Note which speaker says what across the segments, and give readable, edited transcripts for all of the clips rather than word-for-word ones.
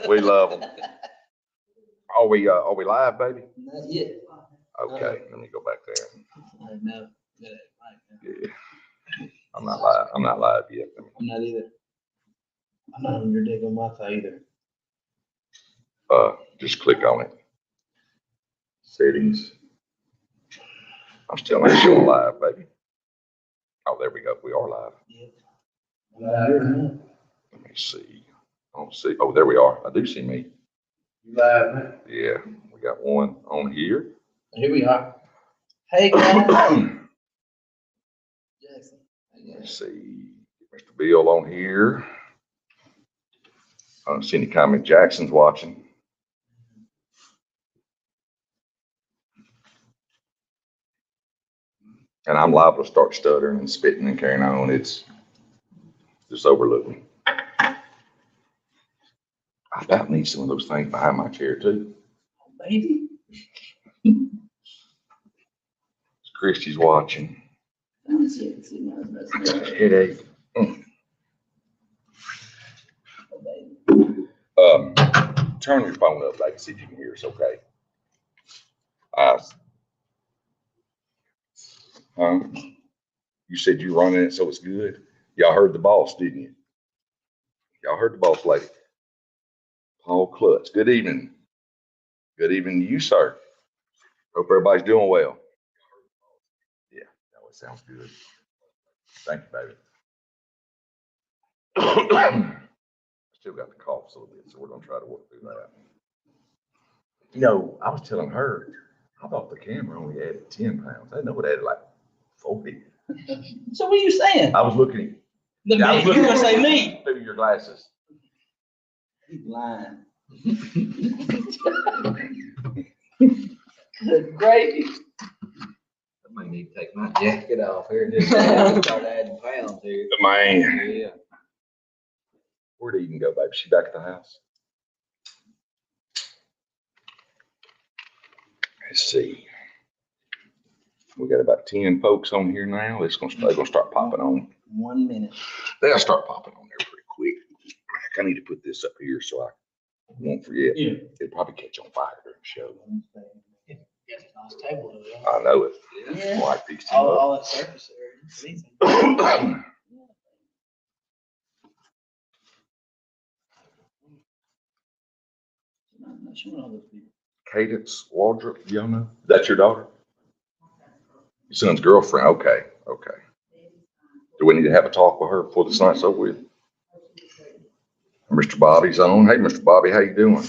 Speaker 1: We love them. Are we live, baby?
Speaker 2: Not yet.
Speaker 1: Okay, let me go back there.
Speaker 2: I know.
Speaker 1: Yeah. I'm not live. I'm not live yet.
Speaker 2: I'm not either. I'm not on your daggone Wi-Fi either.
Speaker 1: Just click on it. Settings. I'm still not showing live, baby. Oh, there we go. We are live.
Speaker 2: Yep.
Speaker 1: Let me see. I don't see. Oh, there we are. I do see me.
Speaker 3: You live, man?
Speaker 1: Yeah, we got one on here.
Speaker 2: Here we are. Hey guys. Jackson.
Speaker 1: Let's see. Mr. Bill on here. I don't see any comment. Jackson's watching. And I'm liable to start stuttering and spitting and carrying on. It's just overlooking. I about need some of those things behind my chair too.
Speaker 2: Baby.
Speaker 1: Christy's watching. Headache. Turn your phone up, like, see if you can hear us okay. You said you running it so it's good. Y'all heard the boss, didn't you? Y'all heard the boss lady. Paul Klutz. Good evening. Good evening to you, sir. Hope everybody's doing well. Yeah, that always sounds good. Thank you, baby. Still got the cough a little bit, so we're gonna try to work through that. You know, I was telling her, I thought the camera only added 10 pounds. I know it added like 40.
Speaker 2: So what are you saying?
Speaker 1: I was looking at
Speaker 2: You're gonna say me.
Speaker 1: through your glasses.
Speaker 2: He's lying. Good gravy.
Speaker 3: I might need to take my jacket off here and just start adding pounds here.
Speaker 1: Man.
Speaker 3: Yeah.
Speaker 1: Where'd Eden go, baby? She back at the house? Let's see. We got about 10 folks on here now. They're gonna start popping on.
Speaker 2: 1 minute.
Speaker 1: They'll start popping on there pretty quick. I need to put this up here so I won't forget.
Speaker 2: Yeah.
Speaker 1: It'll probably catch on fire during the show.
Speaker 2: Got a nice table over there.
Speaker 1: I know it.
Speaker 2: Yeah.
Speaker 1: Like these two
Speaker 2: All that surface area.
Speaker 1: up.
Speaker 2: I'm not showing all those people.
Speaker 1: Cadence Waldrop, y'all know? That's your daughter? Your son's girlfriend. Okay, okay. Do we need to have a talk with her before this night's over with? Mr. Bobby's on. Hey, Mr. Bobby, how you doing?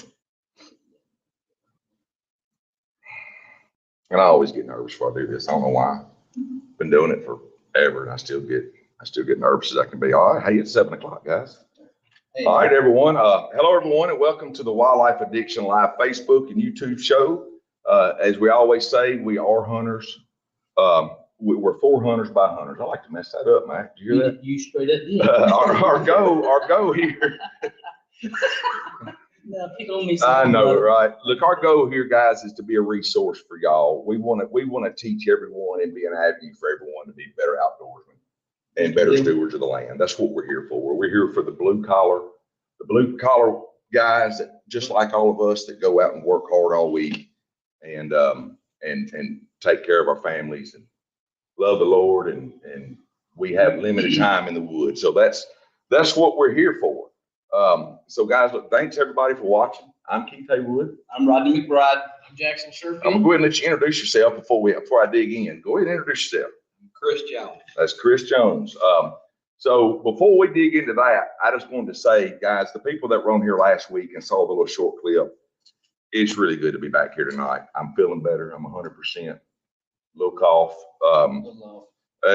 Speaker 1: And I always get nervous before I do this. I don't know why. Been doing it forever, and I still get nervous as I can be. All right, hey, it's 7 o'clock, guys.
Speaker 2: Hey.
Speaker 1: All right, everyone. Hello, everyone, and welcome to the Wildlife Addiction Live Facebook and YouTube show. As we always say, we are hunters. We're for hunters by hunters. I like to mess that up, Mac. Do you hear that?
Speaker 2: You straight up did.
Speaker 1: Our goal here.
Speaker 2: No, pick on me.
Speaker 1: I know it, right? Look, our goal here, guys, is to be a resource for y'all. We want to teach everyone and be an avenue for everyone to be better outdoorsmen and better stewards of the land. That's what we're here for. We're here for the blue collar guys that, just like all of us, that go out and work hard all week and take care of our families and love the Lord, and we have limited time in the woods. So that's what we're here for. So guys, look, thanks everybody for watching. I'm Keith Haywood.
Speaker 2: I'm Rodney McBride. I'm Jackson Sherfield.
Speaker 1: I'm gonna go ahead and let you introduce yourself before I dig in. Go ahead and introduce yourself.
Speaker 3: Chris Jones.
Speaker 1: That's Chris Jones. So before we dig into that, I just wanted to say, guys, the people that were on here last week and saw the little short clip, it's really good to be back here tonight. I'm feeling better. I'm 100%. Little cough.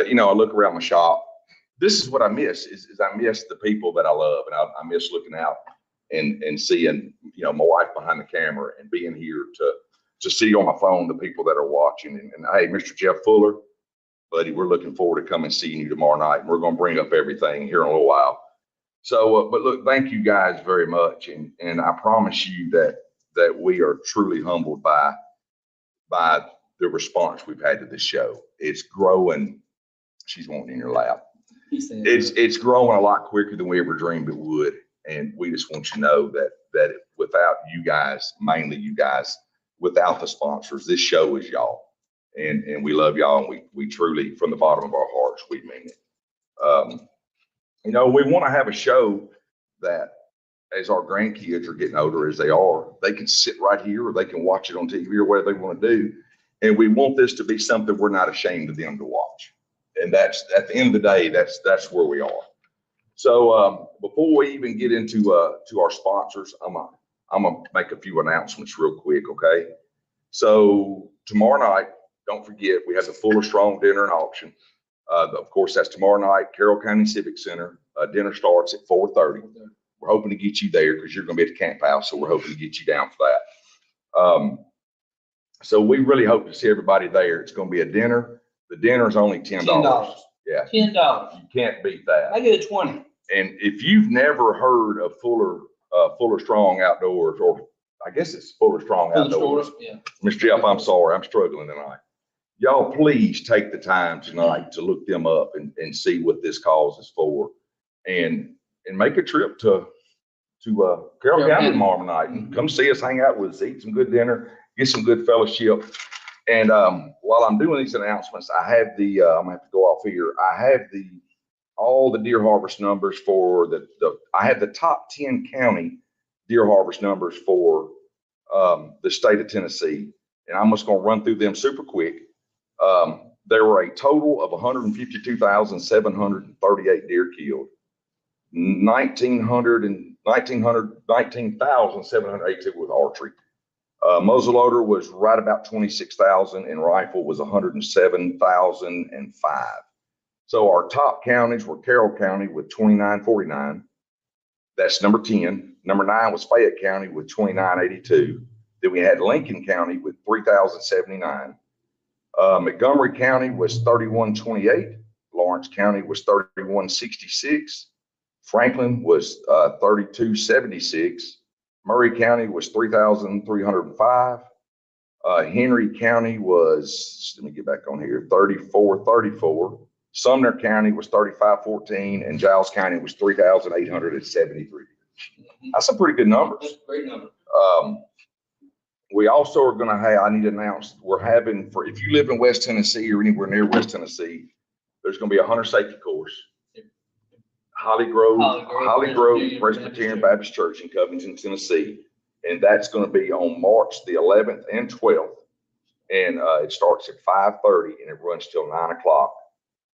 Speaker 1: You know, I look around my shop. This is what I miss is I miss the people that I love, and I miss looking out and seeing, you know, my wife behind the camera and being here to see on my phone the people that are watching. And hey, Mr. Jeff Fuller, buddy, we're looking forward to coming and seeing you tomorrow night. And we're going to bring up everything here in a little while. So, but look, thank you guys very much. And I promise you that we are truly humbled by the response we've had to this show. It's growing. She's wanting in your lap. It's growing a lot quicker than we ever dreamed it would. And we just want you to know that without you guys, mainly you guys, without the sponsors, this show is y'all. And we love y'all, and we truly, from the bottom of our hearts, we mean it. You know, we want to have a show that as our grandkids are getting older as they are, they can sit right here or they can watch it on TV or whatever they want to do. And we want this to be something we're not ashamed of them to watch. And that's, at the end of the day, that's where we are. So before we even get into to our sponsors, I'm gonna make a few announcements real quick, okay? So tomorrow night, don't forget, we have the Fuller Strong Dinner and Auction. Of course, that's tomorrow night, Carroll County Civic Center. Dinner starts at 4:30. We're hoping to get you there because you're going to be at the camp house, so we're hoping to get you down for that. So we really hope to see everybody there. It's going to be a dinner. The dinner is only $10. Yeah,
Speaker 2: $10.
Speaker 1: you can't beat that.
Speaker 2: I get it 20.
Speaker 1: And if you've never heard of Fuller Strong Outdoors, or I guess it's Fuller Strong Outdoors.
Speaker 2: Yeah.
Speaker 1: Mr. Jeff, I'm sorry, I'm struggling tonight. Y'all, please take the time tonight to look them up and see what this cause is for, and make a trip to Carroll County tomorrow night and come see us, hang out with us, eat some good dinner, get some good fellowship. And while I'm doing these announcements, I have I'm gonna have to go off here. I have all the deer harvest numbers for I have the top 10 county deer harvest numbers for the state of Tennessee, and I'm just gonna run through them super quick. There were a total of 152,738 deer killed. 19,782 with archery. Muzzleloader was right about 26,000, and rifle was 107,005. So our top counties were Carroll County with 2,949. That's number 10. Number 9 was Fayette County with 2,982. Then we had Lincoln County with 3,079. Montgomery County was 3,128. Lawrence County was 3,166. Franklin was 3,276. Murray County was 3,305. Henry County was, let me get back on here, 3,434. Sumner County was 3,514, and Giles County was 3,873. That's a pretty good numbers.
Speaker 2: That's a great number.
Speaker 1: We also are going to have, I need to announce, we're having, for if you live in West Tennessee or anywhere near West Tennessee, there's going to be a hunter safety course. Holly Grove Presbyterian Baptist Church in Covington, Tennessee. And that's going to be on March the 11th and 12th. And it starts at 5:30 and it runs till 9 o'clock.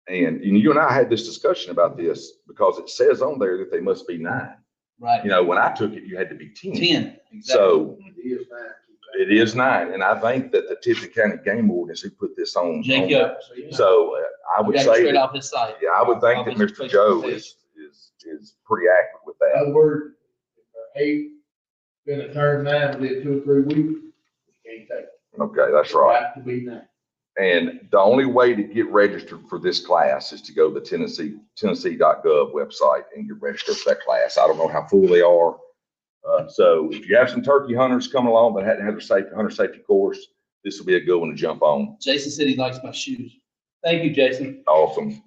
Speaker 1: And you and I had this discussion about this because it says on there that they must be 9.
Speaker 2: Right.
Speaker 1: You know, when I took it, you had to be 10.
Speaker 2: 10. Exactly.
Speaker 1: So it is 9. And I think that the Tipton County Game Wardens who put this on.
Speaker 2: Jacob.
Speaker 1: So I would say
Speaker 2: straight
Speaker 1: that,
Speaker 2: off his site.
Speaker 1: yeah, I would think that Mr. Joe is pretty accurate with
Speaker 4: In
Speaker 1: that.
Speaker 4: other words, if they're 8, then a turn 9 within 2 or 3 weeks, you can't take it.
Speaker 1: Okay, that's right.
Speaker 4: Got to be 9.
Speaker 1: And the only way to get registered for this class is to go to the Tennessee.gov website and get registered for that class. I don't know how full they are. So if you have some turkey hunters coming along that hadn't had their hunter safety course, this will be a good one to jump on.
Speaker 2: Jason said he likes my shoes. Thank you, Jason.
Speaker 1: Awesome.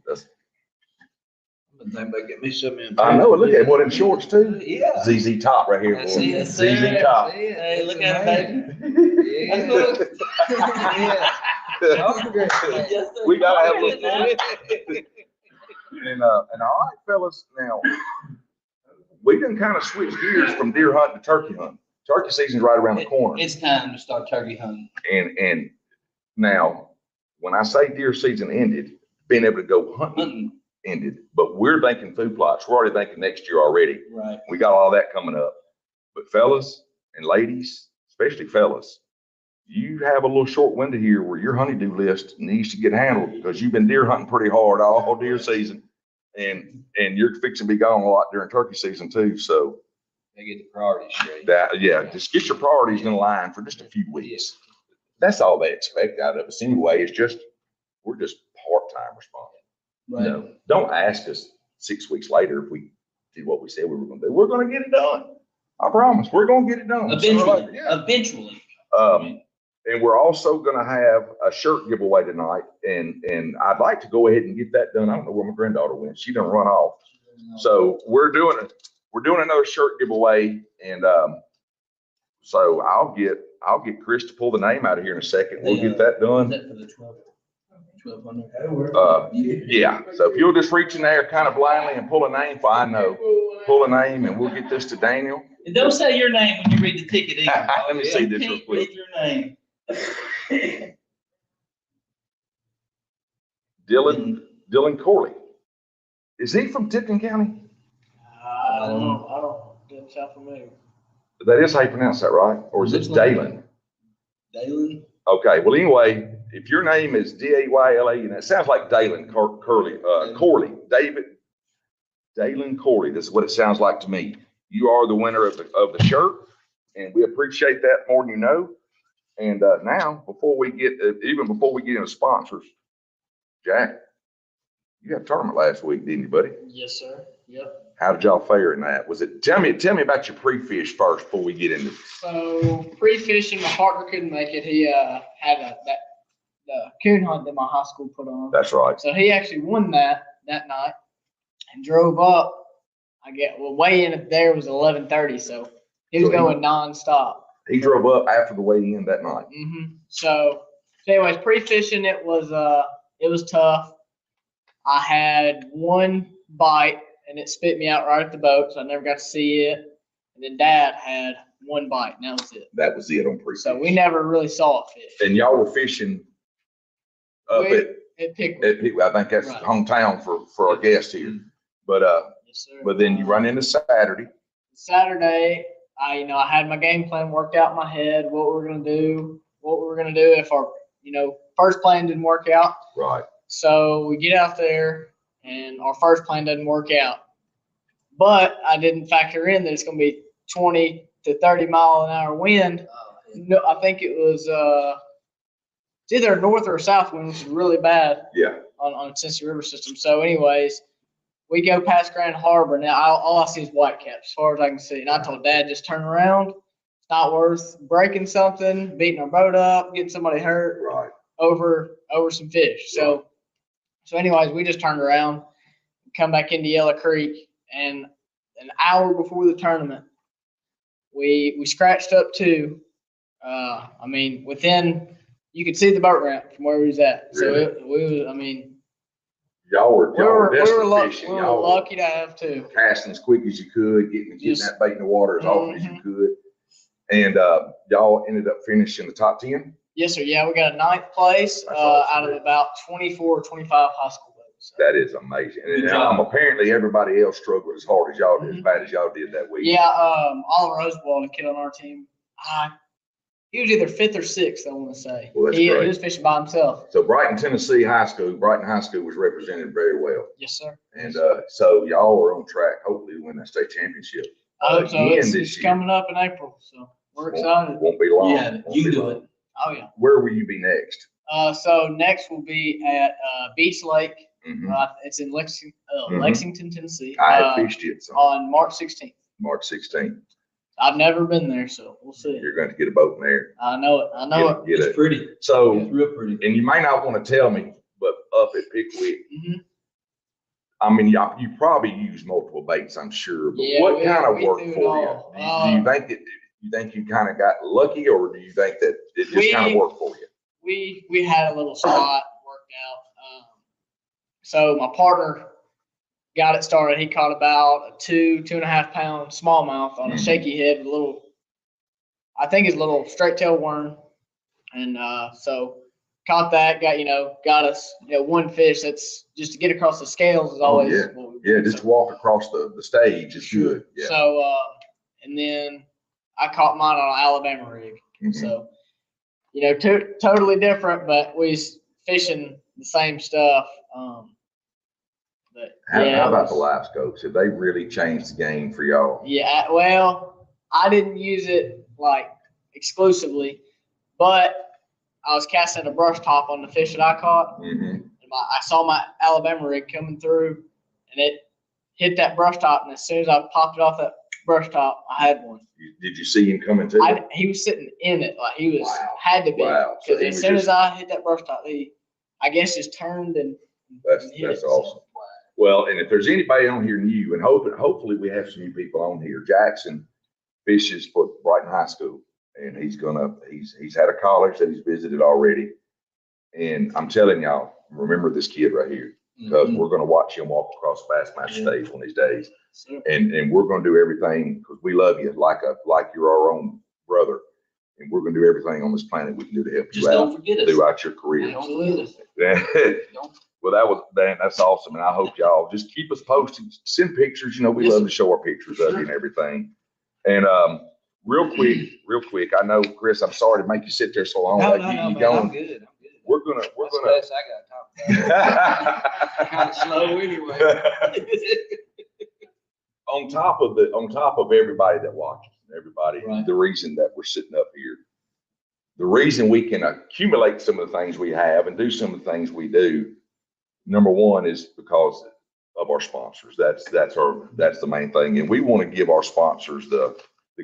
Speaker 3: I'm gonna get me some in.
Speaker 1: I know. Look at what in shorts too.
Speaker 3: Yeah.
Speaker 1: ZZ Top right here.
Speaker 2: That's
Speaker 1: boy.
Speaker 2: it, that's
Speaker 1: ZZ
Speaker 2: it.
Speaker 1: Top.
Speaker 2: Hey, look at it,
Speaker 3: Yeah.
Speaker 2: Yeah.
Speaker 1: We gotta have a little. And all right, fellas. Now we can kind of switch gears from deer hunting to turkey hunting. Turkey season's right around the corner.
Speaker 2: It's time to start turkey hunting.
Speaker 1: And now, when I say deer season ended, being able to go hunting ended, but we're thinking food plots. We're already thinking next year already.
Speaker 2: Right.
Speaker 1: We got all that coming up. But fellas and ladies, especially fellas, you have a little short window here where your honeydew list needs to get handled because you've been deer hunting pretty hard all deer season. And you're fixing to be gone a lot during turkey season too. So
Speaker 3: They get the priorities straight.
Speaker 1: just get your priorities in line for just a few weeks. That's all they expect out of us anyway. It's just, we're just part-time responding.
Speaker 2: Right.
Speaker 1: You know, don't ask us 6 weeks later if we did what we said we were going to do. We're going to get it done. I promise. We're going to get it done.
Speaker 2: Eventually.
Speaker 1: So, yeah.
Speaker 2: Eventually.
Speaker 1: And we're also going to have a shirt giveaway tonight. And I'd like to go ahead and get that done. I don't know where my granddaughter went. She done run off. So we're doing we're doing another shirt giveaway, and so I'll get Chris to pull the name out of here in a second. We'll get that
Speaker 2: Is
Speaker 1: done.
Speaker 2: that for the 1200?
Speaker 4: That'll work.
Speaker 1: Yeah, so if you'll just reach in there kind of blindly and pull a name, for I know, pull a name, and we'll get this to Daniel.
Speaker 2: And don't say your name when you read the ticket either.
Speaker 1: Let me see this real
Speaker 2: Can't
Speaker 1: quick.
Speaker 2: read your name.
Speaker 1: Dylan Corley. Is he from Tipton County?
Speaker 2: I don't know.
Speaker 5: I don't, doesn't sound familiar.
Speaker 1: That is how you pronounce that, right? Or is it
Speaker 2: Looks like
Speaker 1: Dalen?
Speaker 2: Dalen?
Speaker 1: Okay, well, anyway, if your name is Dayla, and it sounds like Dalen Corley, Dalen Corley, this is what it sounds like to me. You are the winner of the shirt, and we appreciate that more than you know. And now, before we get into sponsors, Jack, you had a tournament last week, didn't you, buddy?
Speaker 5: Yes, sir. Yep.
Speaker 1: How did y'all fare in that? Was it? Tell me about your pre-fish first before we get into.
Speaker 5: So pre-fishing, my partner couldn't make it. He had the coon hunt that my high school put on.
Speaker 1: That's right.
Speaker 5: So he actually won that night and drove up. Weigh-in there was 11:30, so he was
Speaker 1: So he-
Speaker 5: going nonstop.
Speaker 1: He drove up after the weigh-in that night.
Speaker 5: So anyways, pre-fishing, it was tough. I had one bite and it spit me out right at the boat, so I never got to see it. And then Dad had one bite, and that was it.
Speaker 1: That was it on pre-fish.
Speaker 5: So we never really saw a fish.
Speaker 1: And y'all were fishing up
Speaker 5: At Pickwick.
Speaker 1: I think that's
Speaker 5: Right.
Speaker 1: hometown for our guest here. But
Speaker 5: Yes, sir.
Speaker 1: but then you run into Saturday.
Speaker 5: Saturday, I had my game plan worked out in my head, what we were gonna do if our, first plan didn't work out.
Speaker 1: Right.
Speaker 5: So we get out there and our first plan doesn't work out. But I didn't factor in that it's gonna be 20 to 30 mile an hour wind. No, I think it was it's either a north or a south wind, which is really bad
Speaker 1: Yeah.
Speaker 5: on Tennessee River system. So anyways, we go past Grand Harbor. Now all I see is whitecaps as far as I can see. And I told Dad, just turn around. It's not worth breaking something, beating our boat up, getting somebody hurt
Speaker 1: Right.
Speaker 5: over some fish. So anyways, we just turned around, come back into Yellow Creek, and an hour before the tournament, we scratched up two. You could see the boat ramp from where we was at. So
Speaker 1: Really? Y'all were desperate fishing.
Speaker 5: we were
Speaker 1: Y'all were
Speaker 5: lucky to have two.
Speaker 1: casting as quick as you could, getting
Speaker 5: Yes.
Speaker 1: that bait in the water as often as you
Speaker 5: Mhm.
Speaker 1: could. And y'all ended up finishing the top 10.
Speaker 5: Yes, sir. Yeah, we got a ninth place
Speaker 1: That's awesome,
Speaker 5: out of
Speaker 1: man.
Speaker 5: about 24 or 25 high school boats.
Speaker 1: That is amazing. And
Speaker 2: Good job.
Speaker 1: apparently everybody else struggled as hard as y'all did, as bad as y'all did that week.
Speaker 5: Yeah, Oliver Oswald, a kid on our team, he was either fifth or sixth, I want to say.
Speaker 1: Well, that's
Speaker 5: He
Speaker 1: great.
Speaker 5: was fishing by himself.
Speaker 1: So Brighton High School was represented very well.
Speaker 5: Yes, sir.
Speaker 1: And so y'all are on track, hopefully, to win that state championship.
Speaker 5: I hope so.
Speaker 1: Again
Speaker 5: It's
Speaker 1: this year.
Speaker 5: coming up in April, so we're excited.
Speaker 1: Won't be long.
Speaker 2: Yeah,
Speaker 1: Won't
Speaker 2: you
Speaker 1: be
Speaker 2: can do
Speaker 1: long.
Speaker 2: it.
Speaker 5: Oh, yeah.
Speaker 1: Where will you be next?
Speaker 5: So next will be at Beach Lake.
Speaker 1: Mhm.
Speaker 5: It's in
Speaker 1: Mhm.
Speaker 5: Lexington, Tennessee,
Speaker 1: I had fished it so
Speaker 5: on March 16th.
Speaker 1: March 16th.
Speaker 5: I've never been there, so we'll see.
Speaker 1: You're going to get a boat in there.
Speaker 5: I know it. I know it.
Speaker 1: Get
Speaker 2: It's
Speaker 1: it.
Speaker 2: pretty.
Speaker 1: So,
Speaker 2: It's real pretty.
Speaker 1: and you may not want to tell me, but up at Pickwick,
Speaker 5: Mhm.
Speaker 1: I mean, you probably use multiple baits, I'm sure, but
Speaker 5: Yeah,
Speaker 1: what
Speaker 5: we-
Speaker 1: kind of
Speaker 5: we
Speaker 1: work
Speaker 5: do it
Speaker 1: for you?
Speaker 5: all.
Speaker 1: Do you think you kind of got lucky, or do you think that it just kind of worked for you?
Speaker 5: We had a little spot worked out. So my partner got it started. He caught about a 2.5 pound smallmouth on a
Speaker 1: Mhm.
Speaker 5: shaky head with a little, I think it's a little straight tail worm. And so caught that, got us, one fish. That's just to get across the scales is always
Speaker 1: yeah.
Speaker 5: what we do.
Speaker 1: Yeah, just to walk across the stage is good. Yeah.
Speaker 5: So, and then I caught mine on an Alabama rig.
Speaker 1: Mhm.
Speaker 5: So, totally different, but we was fishing the same stuff. But
Speaker 1: How
Speaker 5: yeah,
Speaker 1: about the live scopes? Have they really changed the game for y'all?
Speaker 5: yeah, well, I didn't use it like exclusively, but I was casting a brush top on the fish that I caught.
Speaker 1: Mm-hmm.
Speaker 5: And I saw my Alabama rig coming through, and it hit that brush top. And as soon as I popped it off that brush top, I had one.
Speaker 1: Did you see him coming to it?
Speaker 5: He was sitting in it, like he was
Speaker 1: Wow.
Speaker 5: had to be.
Speaker 1: Wow. So
Speaker 5: Because
Speaker 1: he
Speaker 5: as
Speaker 1: was
Speaker 5: soon
Speaker 1: just-
Speaker 5: as I hit that brush top, he, I guess, just turned and hit
Speaker 1: That's
Speaker 5: it. So,
Speaker 1: awesome. Well, and if there's anybody on here new, and hopefully we have some new people on here, Jackson fishes for Brighton High School, and he's had a college that he's visited already. And I'm telling y'all, remember this kid right here, because we're gonna watch him walk across the Bass Master stage one of these days. And we're gonna do everything, because we love you like you're our own brother. And we're gonna do everything on this planet we can do to help you
Speaker 2: Just don't
Speaker 1: out
Speaker 2: forget us.
Speaker 1: throughout your career.
Speaker 2: Don't forget us.
Speaker 1: Well, that's awesome. And I hope y'all just keep us posted, send pictures. You know, we love to show our pictures of you and everything. And, real quick, I know, Chris, I'm sorry to make you sit there so long.
Speaker 3: No,
Speaker 1: Like,
Speaker 3: no,
Speaker 1: you
Speaker 3: no, man,
Speaker 1: going.
Speaker 3: I'm good.
Speaker 1: We're gonna,
Speaker 3: That's the best I gotta talk about. Kind of slow anyway.
Speaker 1: on top of everybody that watches, everybody,
Speaker 2: Right.
Speaker 1: the reason that we're sitting up here, the reason we can accumulate some of the things we have and do some of the things we do, number one is because of our sponsors. That's the main thing. And we want to give our sponsors the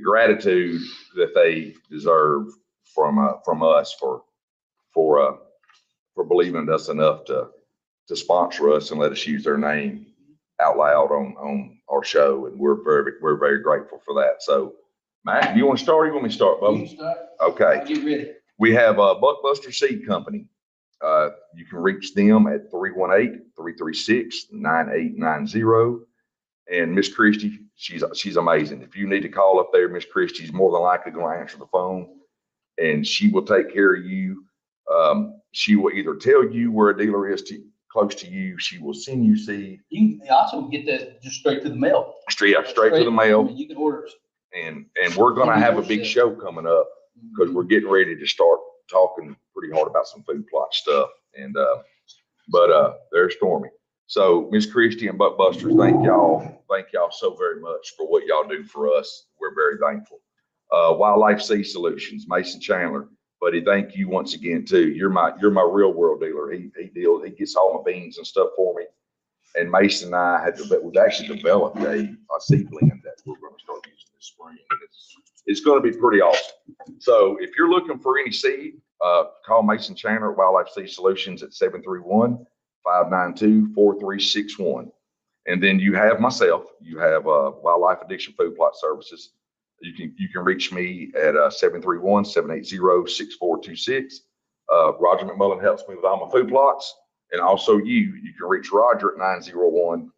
Speaker 1: gratitude that they deserve from us for believing in us enough to sponsor us and let us use their name out loud on our show. And we're very grateful for that. So Matt, do you want to start or you want me to start,
Speaker 2: You
Speaker 1: Bubba?
Speaker 2: can start.
Speaker 1: Okay.
Speaker 2: I'll get ready.
Speaker 1: We have Buckbuster Seed Company. You can reach them at 318-336-9890. And Miss Christie, she's amazing. If you need to call up there, Miss Christie's more than likely going to answer the phone, and she will take care of you. She will either tell you where a dealer is close to you. She will send you seed.
Speaker 2: You can also get that just straight to the mail.
Speaker 1: Straight to the
Speaker 2: I
Speaker 1: mail.
Speaker 2: mean, you can order.
Speaker 1: And we're going to have a big show coming up, because we're getting ready to start talking pretty hard about some food plot stuff. And but there's Stormy. So Miss Christie and Buckbusters, thank y'all so very much for what y'all do for us. We're very thankful. Wildlife Seed Solutions, Mason Chandler, buddy, thank you once again too. You're my real world dealer. He gets all my beans and stuff for me. And Mason and I we've actually developed a seedling that we're going to start using this spring. It's going to be pretty awesome. So if you're looking for any seed, call Mason Chandler at Wildlife Seed Solutions at 731-592-4361. And then you have myself. You have Wildlife Addiction Food Plot Services. You can reach me at 731-780-6426. Roger McMullen helps me with all my food plots. And also you can reach Roger at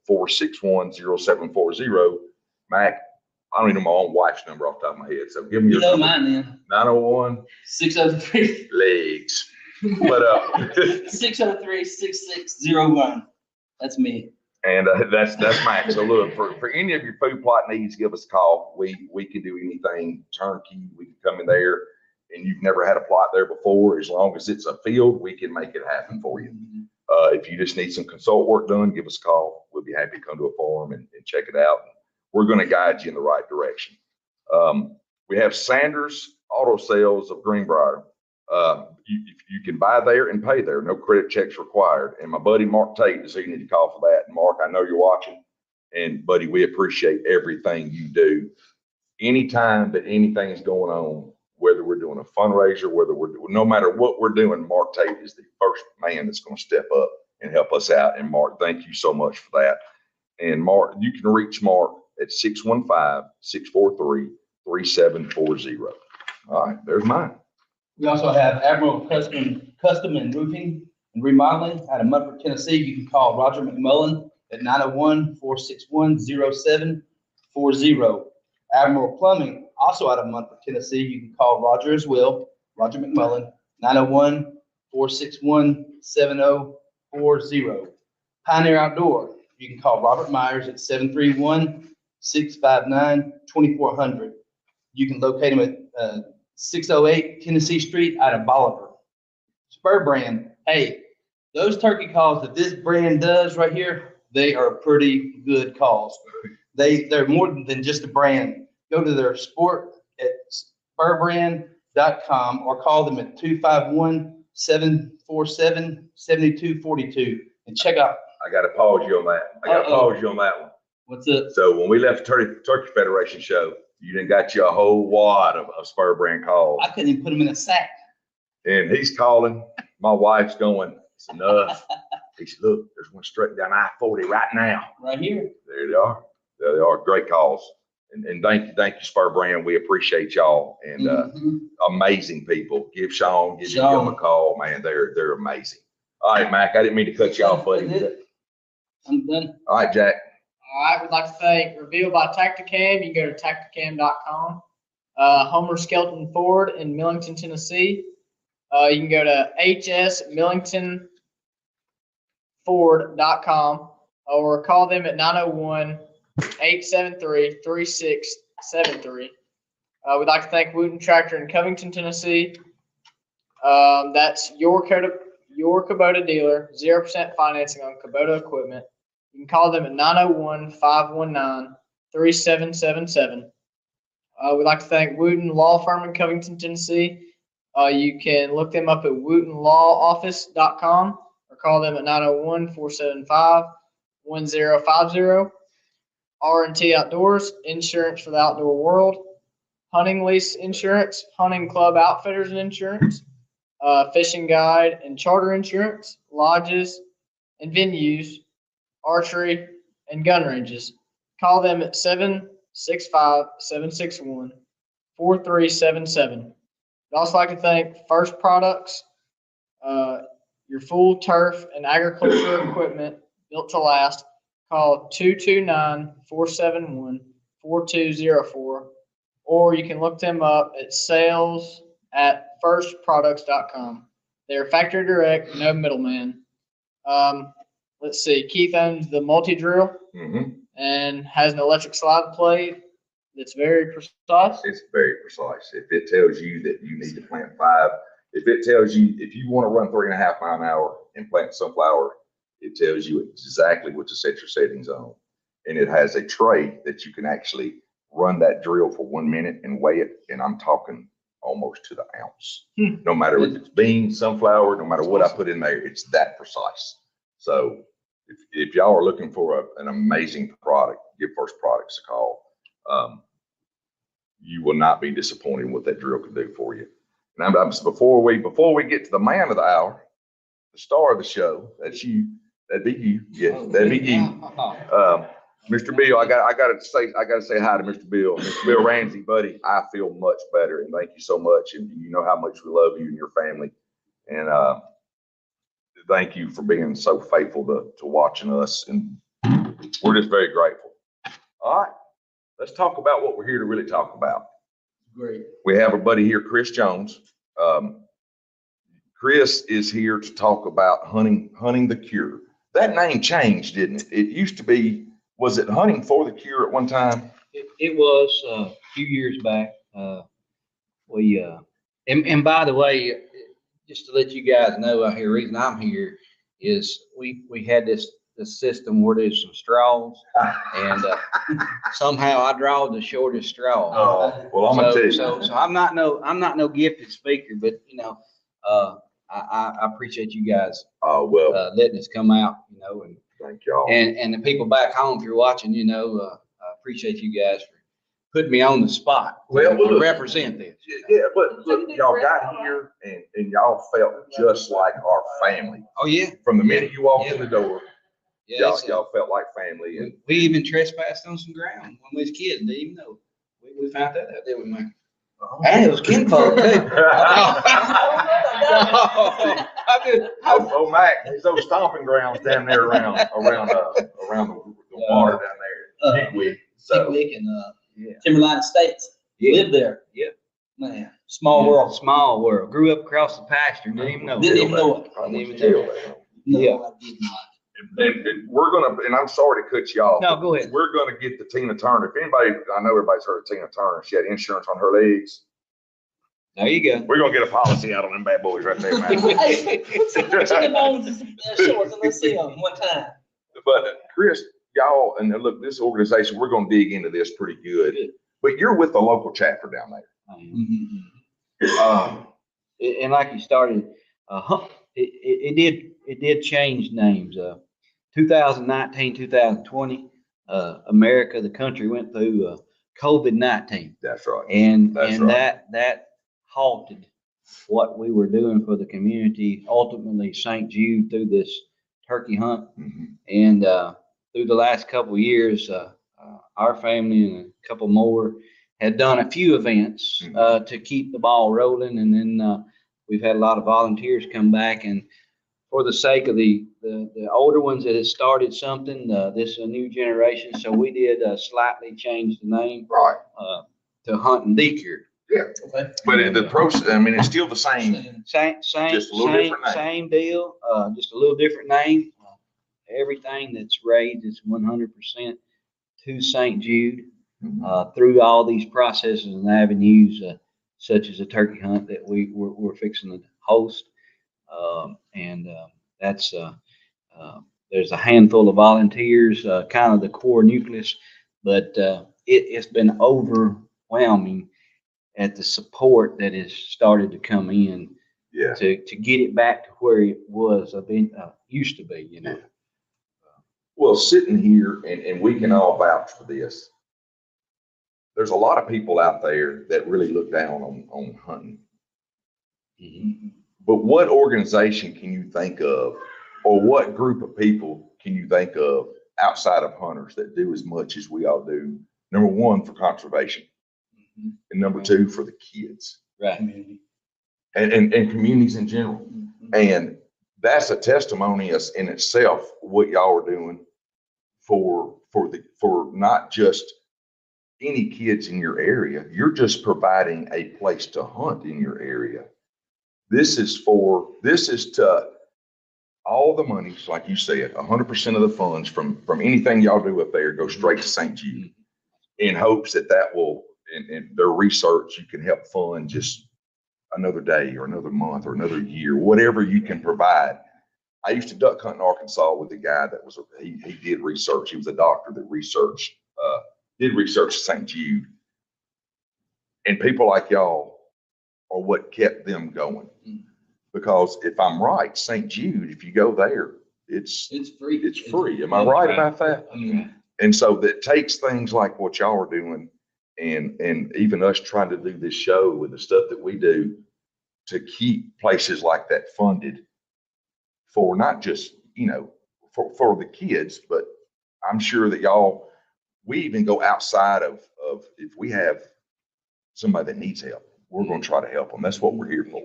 Speaker 1: 901-461-0740. Mac, I don't even know my own wife's number off the top of my head. So give me
Speaker 2: You
Speaker 1: your
Speaker 2: know
Speaker 1: number.
Speaker 2: mine then.
Speaker 1: 901
Speaker 2: 603
Speaker 1: legs. But
Speaker 2: 603-6601. That's me.
Speaker 1: and that's Mac. So look, for any of your food plot needs, give us a call. We can do anything turnkey. We can come in there, and you've never had a plot there before. As long as it's a field, we can make it happen for you. If you just need some consult work done, give us a call. We'll be happy to come to a farm and check it out. We're going to guide you in the right direction. We have Sanders Auto Sales of Greenbrier. You can buy there and pay there. No credit checks required. And my buddy Mark Tate is who you need to call for that. And Mark, I know you're watching. And buddy, we appreciate everything you do. Anytime that anything is going on, whether we're doing a fundraiser, no matter what we're doing, Mark Tate is the first man that's going to step up and help us out. And Mark, thank you so much for that. And Mark, you can reach Mark at 615-643-3740. All right, there's mine.
Speaker 2: We also have Admiral Custom and Roofing and Remodeling out of Mumford, Tennessee. You can call Roger McMullen at 901-461-0740. Admiral Plumbing, also out of Mumford, Tennessee. You can call Roger as well, Roger McMullen, 901-461-7040. Pioneer Outdoor, you can call Robert Myers at 731-659-2400. You can locate him at 608 Tennessee Street out of Bolivar. Spur Brand, hey, those turkey calls that this brand does right here, they are pretty good calls. They're more than just a brand. Go to their sport at spurbrand.com or call them at 251-747-7242 and check out.
Speaker 1: I got to pause you on that. One.
Speaker 2: What's up?
Speaker 1: So when we left the Turkey Federation show, you done got you a whole wad of Spur Brand calls.
Speaker 2: I couldn't even put them in a sack.
Speaker 1: And he's calling. My wife's going, it's enough. He said, look, there's one straight down I-40 right now.
Speaker 2: Right here.
Speaker 1: There they are. There they are. Great calls. And thank you, Spur Brand. We appreciate y'all and
Speaker 2: Mhm.
Speaker 1: amazing people. Give Sean, give
Speaker 2: Sean.
Speaker 1: him a call, man. They're amazing. All right, Mac, I didn't mean to cut you off, buddy.
Speaker 2: That's it. I'm done.
Speaker 1: All right, Jack.
Speaker 5: All right, we'd like to thank Reveal by Tacticam. You can go to tacticam.com. Homer Skelton Ford in Millington, Tennessee. You can go to hsmillingtonford.com or call them at 901-873-3673. We'd like to thank Wooten Tractor in Covington, Tennessee. That's your Kubota dealer, 0% financing on Kubota equipment. You can call them at 901-519-3777. We'd like to thank Wooten Law Firm in Covington, Tennessee. You can look them up at wootenlawoffice.com or call them at 901-475-1050. R&T Outdoors, insurance for the outdoor world. Hunting lease insurance, hunting club outfitters and insurance, fishing guide and charter insurance, lodges and venues, archery and gun ranges. Call them at 765-761-4377. I'd also like to thank First Products, your full turf and agriculture equipment built to last. Call 229-471-4204, or you can look them up at sales@firstproducts.com. They're factory direct, no middleman. Let's see, Keith owns the multi-drill and has an electric slide blade that's very precise.
Speaker 1: It's very precise. If it tells you that you need to plant 5, if it tells you, if you want to run 3.5 miles an hour and plant sunflower, it tells you exactly what to set your settings on. And it has a tray that you can actually run that drill for 1 minute and weigh it. And I'm talking almost to the ounce. No matter if it's beans, sunflower, no matter what I put in there, it's that precise. So if y'all are looking for an amazing product, give First Products a call. You will not be disappointed in what that drill can do for you. And before we get to the man of the hour, the star of the show, that's you. That'd be you. Yeah, that'd be you. Mr. Bill, I gotta say hi to Mr. Bill. Mr. Bill Ramsey, buddy, I feel much better, and thank you so much. And you know how much we love you and your family. And thank you for being so faithful to watching us, and we're just very grateful. All right, let's talk about what we're here to really talk about.
Speaker 2: Great.
Speaker 1: We have our buddy here, Chris Jones. Chris is here to talk about hunting the cure. That name changed, didn't it? It used to be, was it Hunting for the Cure at one time?
Speaker 3: It was a few years back. And by the way, just to let you guys know out here, the reason I'm here is we had this system where there's some straws, and somehow I draw the shortest straw.
Speaker 1: Oh, well, I'm gonna tell you.
Speaker 3: So I'm not no gifted speaker, but I appreciate you guys
Speaker 1: Oh, well,
Speaker 3: letting us come out, and
Speaker 1: thank y'all.
Speaker 3: and the people back home, if you're watching, I appreciate you guys for putting me on the spot
Speaker 1: Well,
Speaker 3: to
Speaker 1: look.
Speaker 3: represent this.
Speaker 1: Yeah, but look, y'all got here and y'all felt just like our family.
Speaker 3: Oh yeah,
Speaker 1: From the minute you walked in the door,
Speaker 3: yeah.
Speaker 1: y'all felt like family. And
Speaker 3: We even trespassed on some ground when we was kids. Didn't even know. We found that out, didn't we, Mike? And it was kinfolk too.
Speaker 1: Oh, Mac, there's those stomping grounds down there around the water down there. Pickwick. So,
Speaker 2: Pickwick and
Speaker 3: Yeah.
Speaker 2: Timberline Estates.
Speaker 3: Yeah.
Speaker 2: Lived there.
Speaker 3: Yeah.
Speaker 2: Man, small world.
Speaker 3: Small world. Grew up across the pasture. Didn't even know.
Speaker 2: Didn't even know it.
Speaker 1: I
Speaker 3: Didn't even
Speaker 1: tell
Speaker 3: know.
Speaker 1: that.
Speaker 2: No,
Speaker 3: Yeah.
Speaker 2: I did not.
Speaker 1: And we're gonna, and I'm sorry to cut you off.
Speaker 3: No, go ahead.
Speaker 1: We're gonna get to Tina Turner. If anybody, I know everybody's heard of Tina Turner. She had insurance on her legs.
Speaker 3: There you go.
Speaker 1: We're gonna get a policy out on them bad boys right there, man.
Speaker 2: Hey, put some chicken bones in shorts and let's see them one time.
Speaker 1: But Chris, y'all, and look, this organization, we're gonna dig into this pretty good. But you're with the local chapter down there.
Speaker 3: And like you started, it did change names. 2019, 2020, America, the country went through COVID-19.
Speaker 1: That's right.
Speaker 3: And
Speaker 1: That's right.
Speaker 3: that halted what we were doing for the community. Ultimately, St. Jude, through this turkey hunt.
Speaker 1: Mhm.
Speaker 3: And through the last couple of years, our family and a couple more had done a few events to keep the ball rolling. And then we've had a lot of volunteers come back. And for the sake of the older ones that had started something, this is a new generation. So we did slightly change the name
Speaker 1: Right.
Speaker 3: to Hunt and Deer.
Speaker 2: Okay.
Speaker 1: But the process, I mean, it's still the same.
Speaker 3: Same,
Speaker 1: Just a little different name.
Speaker 3: same deal, just a little different name. Everything that's raised is 100% to St. Jude through all these processes and avenues, such as a turkey hunt that we're fixing to host. That's there's a handful of volunteers, kind of the core nucleus, but it's been overwhelming at the support that has started to come in
Speaker 1: Yeah.
Speaker 3: to get it back to where it was used to be, you know.
Speaker 1: Well, sitting here and we can all vouch for this. There's a lot of people out there that really look down on hunting. But what organization can you think of, or what group of people can you think of outside of hunters that do as much as we all do? Number one, for conservation, and number two, for the kids,
Speaker 3: Right.
Speaker 2: Community.
Speaker 1: and communities in general. And that's a testimony in itself, what y'all are doing for not just any kids in your area. You're just providing a place to hunt in your area. This is to all the monies, like you said, 100% of the funds from anything y'all do up there go straight to St. Jude, in hopes that will, in their research, you can help fund just another day or another month or another year, whatever you can provide. I used to duck hunt in Arkansas with a guy that was he did research. He was a doctor that did research at St. Jude, and people like y'all are what kept them going. Because if I'm right, St. Jude, if you go there, it's
Speaker 2: free.
Speaker 1: It's free. Am I right about that?
Speaker 2: Mhm.
Speaker 1: And so that takes things like what y'all are doing, and even us trying to do this show with the stuff that we do to keep places like that funded for not just, for the kids, but I'm sure that we even go outside of if we have somebody that needs help, we're going to try to help them. That's what we're here for.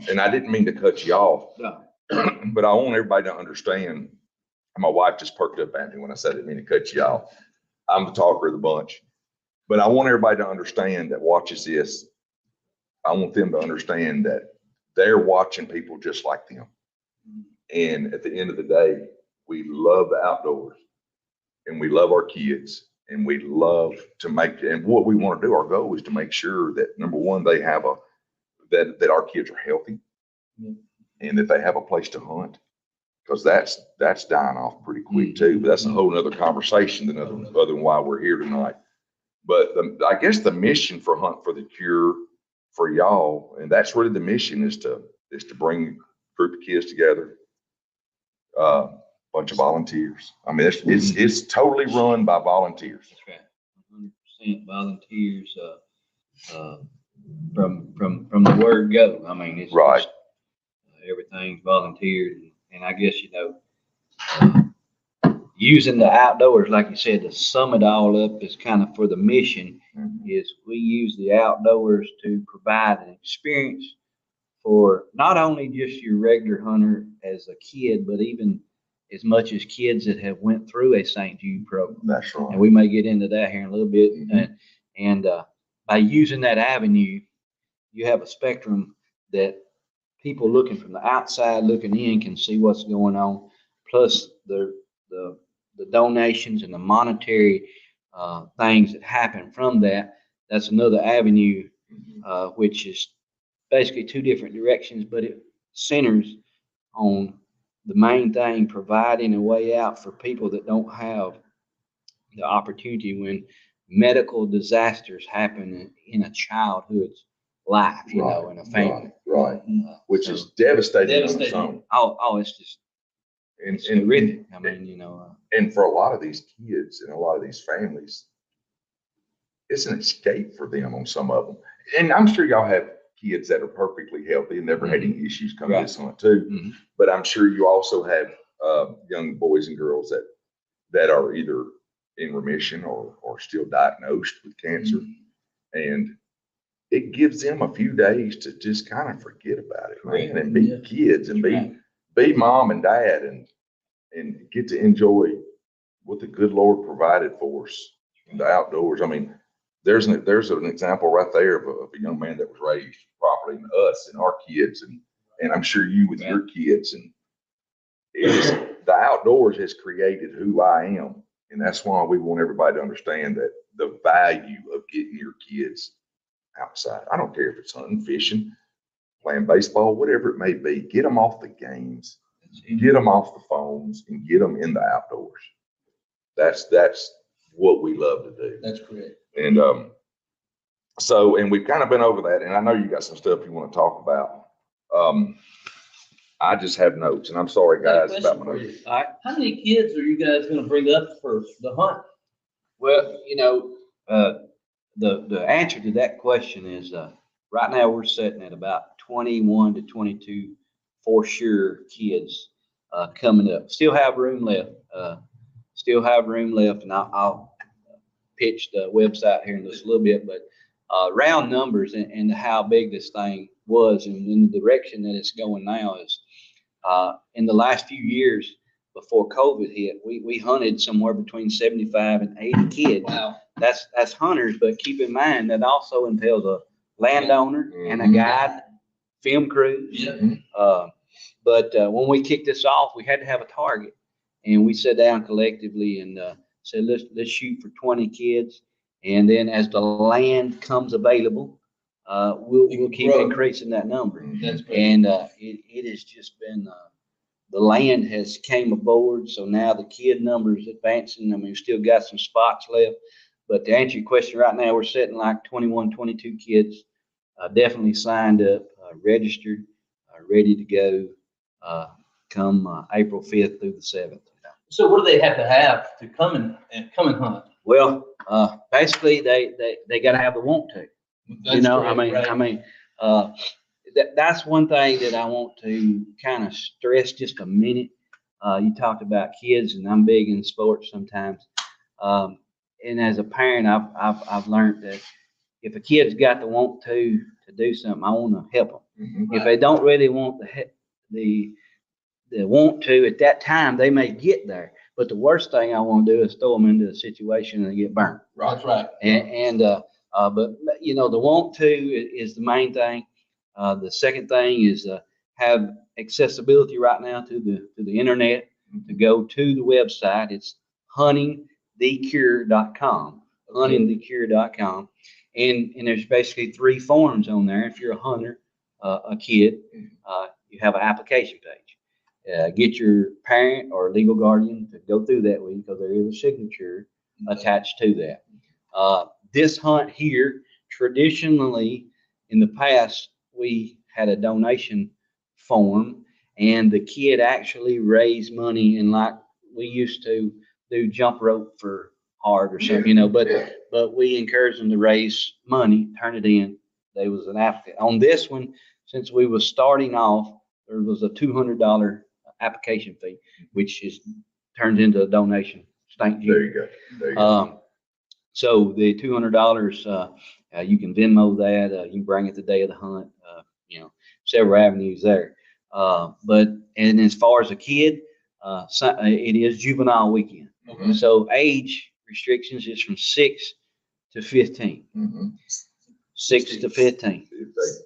Speaker 1: And I didn't mean to cut you off,
Speaker 2: No.
Speaker 1: but I want everybody to understand. My wife just perked up at me when I said I didn't mean to cut you off. I'm the talker of the bunch, but I want everybody to understand that watches this. I want them to understand that they're watching people just like them. And at the end of the day, we love the outdoors, and we love our kids, and we love to and what we want to do, our goal is to make sure that, number one, they have that our kids are healthy, and that they have a place to hunt, because that's dying off pretty quick too. But that's a whole nother conversation other than why we're here tonight. But I guess the mission for Hunt for the Cure for y'all, and that's really the mission, is to bring a group of kids together, bunch of volunteers. I mean, it's totally run by volunteers.
Speaker 3: That's right. 100% volunteers, from the word go. I mean, it's
Speaker 1: Right.
Speaker 3: just, everything's volunteered. And I guess, using the outdoors, like you said, to sum it all up is kind of for the mission, is we use the outdoors to provide an experience for not only just your regular hunter as a kid, but even as much as kids that have went through a St. Jude program.
Speaker 1: That's right.
Speaker 3: And we may get into that here in a little bit. And by using that avenue, you have a spectrum that people looking from the outside looking in can see what's going on, plus the donations and the monetary things that happen from that. That's another avenue, which is basically two different directions, but it centers on the main thing, providing a way out for people that don't have the opportunity when medical disasters happen in a childhood's life, in a family.
Speaker 1: Right. Which is devastating on its own.
Speaker 3: Oh, it's just
Speaker 1: And
Speaker 3: horrific. I mean,
Speaker 1: and for a lot of these kids and a lot of these families, it's an escape for them on some of them. And I'm sure y'all have kids that are perfectly healthy and never had any issues come
Speaker 3: Right.
Speaker 1: this hunt too.
Speaker 3: Mhm.
Speaker 1: But I'm sure you also have young boys and girls that are either in remission or still diagnosed with cancer. And it gives them a few days to just kind of forget about it, man, and be
Speaker 2: Yeah.
Speaker 1: kids and
Speaker 3: Right.
Speaker 1: be mom and dad and get to enjoy what the good Lord provided for us in the outdoors. I mean, there's an example right there of a young man that was raised properly, and us and our kids, and I'm sure you with your kids, and it's the outdoors has created who I am, and that's why we want everybody to understand that the value of getting your kids outside. I don't care if it's hunting, fishing, playing baseball, whatever it may be. Get them off the games, get them off the phones, and get them in the outdoors. That's what we love to do.
Speaker 2: That's correct.
Speaker 1: And so, and we've kind of been over that, and I know you got some stuff you want to talk about. I just have notes, and I'm sorry, guys, about my notes.
Speaker 3: All right.
Speaker 2: How many kids are you guys gonna bring up for the hunt?
Speaker 3: Well, the answer to that question is, right now we're sitting at about 21 to 22 for sure kids, coming up. Still have room left, and I'll pitch the website here in just a little bit, but, round numbers and how big this thing was and in the direction that it's going now is, in the last few years before COVID hit, we hunted somewhere between 75 and 80 kids.
Speaker 2: Wow.
Speaker 3: That's hunters, but keep in mind that also entails a landowner and a
Speaker 1: Mhm.
Speaker 3: guide, film crews.
Speaker 2: Yeah.
Speaker 3: But when we kicked this off, we had to have a target, and we sat down collectively and said, let's shoot for 20 kids, and then as the land comes available, we'll keep
Speaker 2: grow.
Speaker 3: increasing that number.
Speaker 2: That's great.
Speaker 3: And it has just been the land has came aboard, so now the kid numbers advancing. I mean, we still got some spots left, but to answer your question, right now we're sitting like 21, 22 kids, definitely signed up, registered, ready to go, come April 5th through the 7th.
Speaker 2: So what do they have to have to come and hunt?
Speaker 3: Well, basically they got to have the want to.
Speaker 2: That's correct, right.
Speaker 3: That's one thing that I want to kind of stress just a minute. You talked about kids, and I'm big in sports sometimes. And as a parent, I've learned that if a kid's got the want to do something, I want to help them.
Speaker 1: Mhm.
Speaker 3: If they don't really want the want to at that time, they may get there. But the worst thing I want to do is throw them into a situation and they get burnt.
Speaker 2: That's right.
Speaker 3: But the want to is the main thing. The second thing is have accessibility right now to the internet. To go to the website, it's huntingthecure.com. Huntingthecure.com, and there's basically 3 forms on there. If you're a hunter, a kid, you have an application page. Get your parent or legal guardian to go through that with you because there is a signature attached to that. This hunt here, traditionally in the past, we had a donation form, and the kid actually raised money, and like we used to do jump rope for hard or something, but we encouraged them to raise money, turn it in. There was an applicant on this one. Since we was starting off, there was a $200 application fee, which is turned into a donation. Thank you.
Speaker 1: There you go. There you go.
Speaker 3: So the $200, you can Venmo that. You can bring it the day of the hunt. Several avenues there. And as far as a kid, it is juvenile weekend.
Speaker 1: Mhm.
Speaker 3: So age restrictions is from 6 to 15.
Speaker 1: Mhm.
Speaker 3: 6 to 15.
Speaker 1: If they-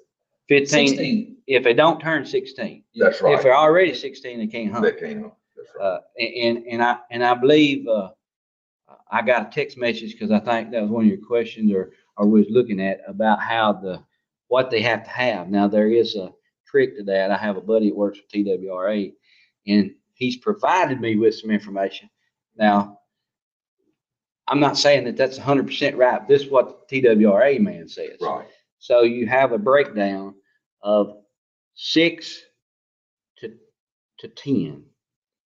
Speaker 3: 15.
Speaker 2: 16.
Speaker 3: If they don't turn 16.
Speaker 1: That's right.
Speaker 3: If they're already 16, they can't hunt.
Speaker 1: They can't. That's right.
Speaker 3: And I believe I got a text message because I think that was one of your questions or was looking at about how what they have to have. Now there is a trick to that. I have a buddy that works for TWRA, and he's provided me with some information. Now I'm not saying that that's 100% right. This is what the TWRA man says.
Speaker 1: Right.
Speaker 3: So you have a breakdown of 6 to 10.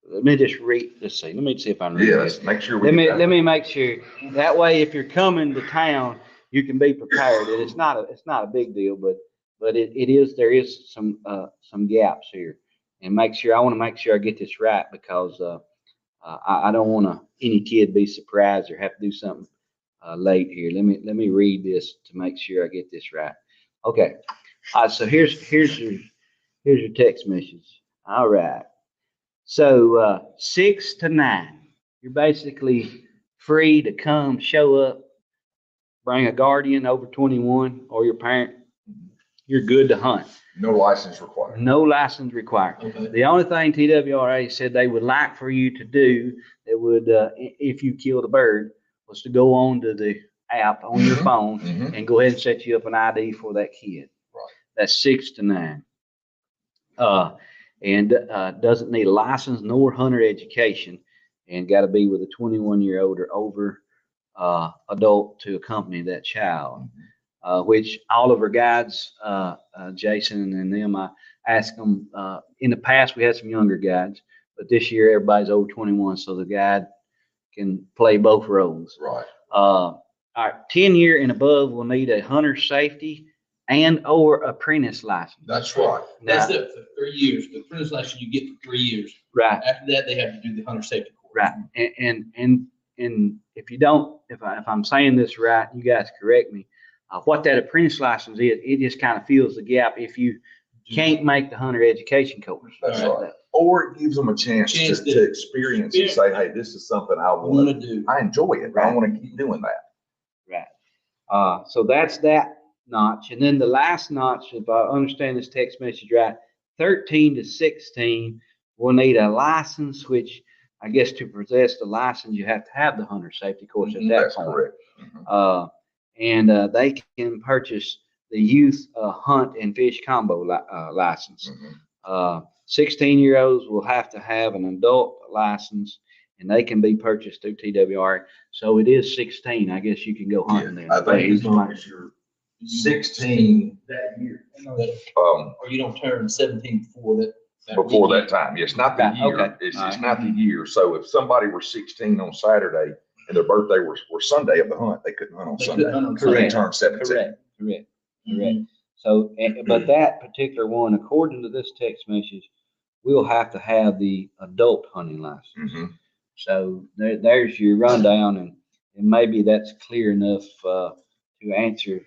Speaker 3: Let me just read. Let's see. Let me see if I'm reading this.
Speaker 1: Yes. Make sure
Speaker 3: Let
Speaker 1: we.
Speaker 3: me make sure. That way, if you're coming to town, you can be prepared. And it's not a big deal, but but there is some gaps here. And I want to make sure I get this right because, I don't want any kid be surprised or have to do something, late here. Let me read this to make sure I get this right. Okay. So here's your text message. All right. So, 6 to 9, you're basically free to come, show up, bring a guardian over 21 or your parent. You're good to hunt.
Speaker 1: No license required.
Speaker 3: No license required.
Speaker 2: Okay.
Speaker 3: The only thing TWRA said they would like for you to do that would, if you killed a bird, was to go on to the app on your phone
Speaker 1: Mhm.
Speaker 3: and go ahead and set you up an ID for that kid.
Speaker 1: Right.
Speaker 3: That's 6 to 9. And doesn't need a license nor hunter education, and got to be with a 21-year-old or over adult to accompany that child. Which all of our guides, Jason and them, I ask them. In the past, we had some younger guides, but this year everybody's over 21, so the guide can play both roles.
Speaker 1: Right.
Speaker 3: All right, 10-year and above will need a hunter safety and or apprentice license.
Speaker 1: That's right.
Speaker 2: That's
Speaker 3: Now-
Speaker 2: it for 3 years. The apprentice license you get for 3 years.
Speaker 3: Right.
Speaker 2: After that, they have to do the hunter safety course.
Speaker 3: Right. And if you don't, if I'm saying this right, you guys correct me. What that apprentice license is, it just kind of fills the gap if you can't make the hunter education course.
Speaker 1: That's
Speaker 2: All
Speaker 1: right. Or it gives them a chance
Speaker 2: Chance
Speaker 1: to
Speaker 2: to
Speaker 1: experience and say, hey, this is something I
Speaker 2: I
Speaker 1: want
Speaker 2: want to do.
Speaker 1: I enjoy it. I want to keep doing that.
Speaker 3: Right. So that's that notch. And then the last notch, if I understand this text message right, 13 to 16 will need a license, which I guess to possess the license, you have to have the hunter safety course at that
Speaker 1: That's
Speaker 3: point.
Speaker 1: correct. Mhm.
Speaker 3: And they can purchase the youth hunt and fish combo license.
Speaker 1: Mhm.
Speaker 3: 16-year-olds will have to have an adult license, and they can be purchased through TWR. So it is 16. I guess you can go hunting then.
Speaker 1: I think as long as you're 16,
Speaker 4: That year.
Speaker 1: um,
Speaker 2: Or you don't turn 17 before that.
Speaker 1: before
Speaker 2: weekend.
Speaker 1: that time. It's not the
Speaker 3: Right,
Speaker 1: year.
Speaker 3: okay.
Speaker 1: It's
Speaker 3: All right.
Speaker 1: not the year. So if somebody were 16 on Saturday and their birthday were Sunday of the hunt, they couldn't hunt on
Speaker 2: They
Speaker 1: Sunday.
Speaker 2: couldn't hunt on
Speaker 1: Until they
Speaker 3: Correct.
Speaker 1: turned 17.
Speaker 3: Correct.
Speaker 2: Mhm.
Speaker 3: So, but that particular one, according to this text message, we'll have to have the adult hunting license.
Speaker 1: Mhm.
Speaker 3: So there's your rundown, and maybe that's clear enough to answer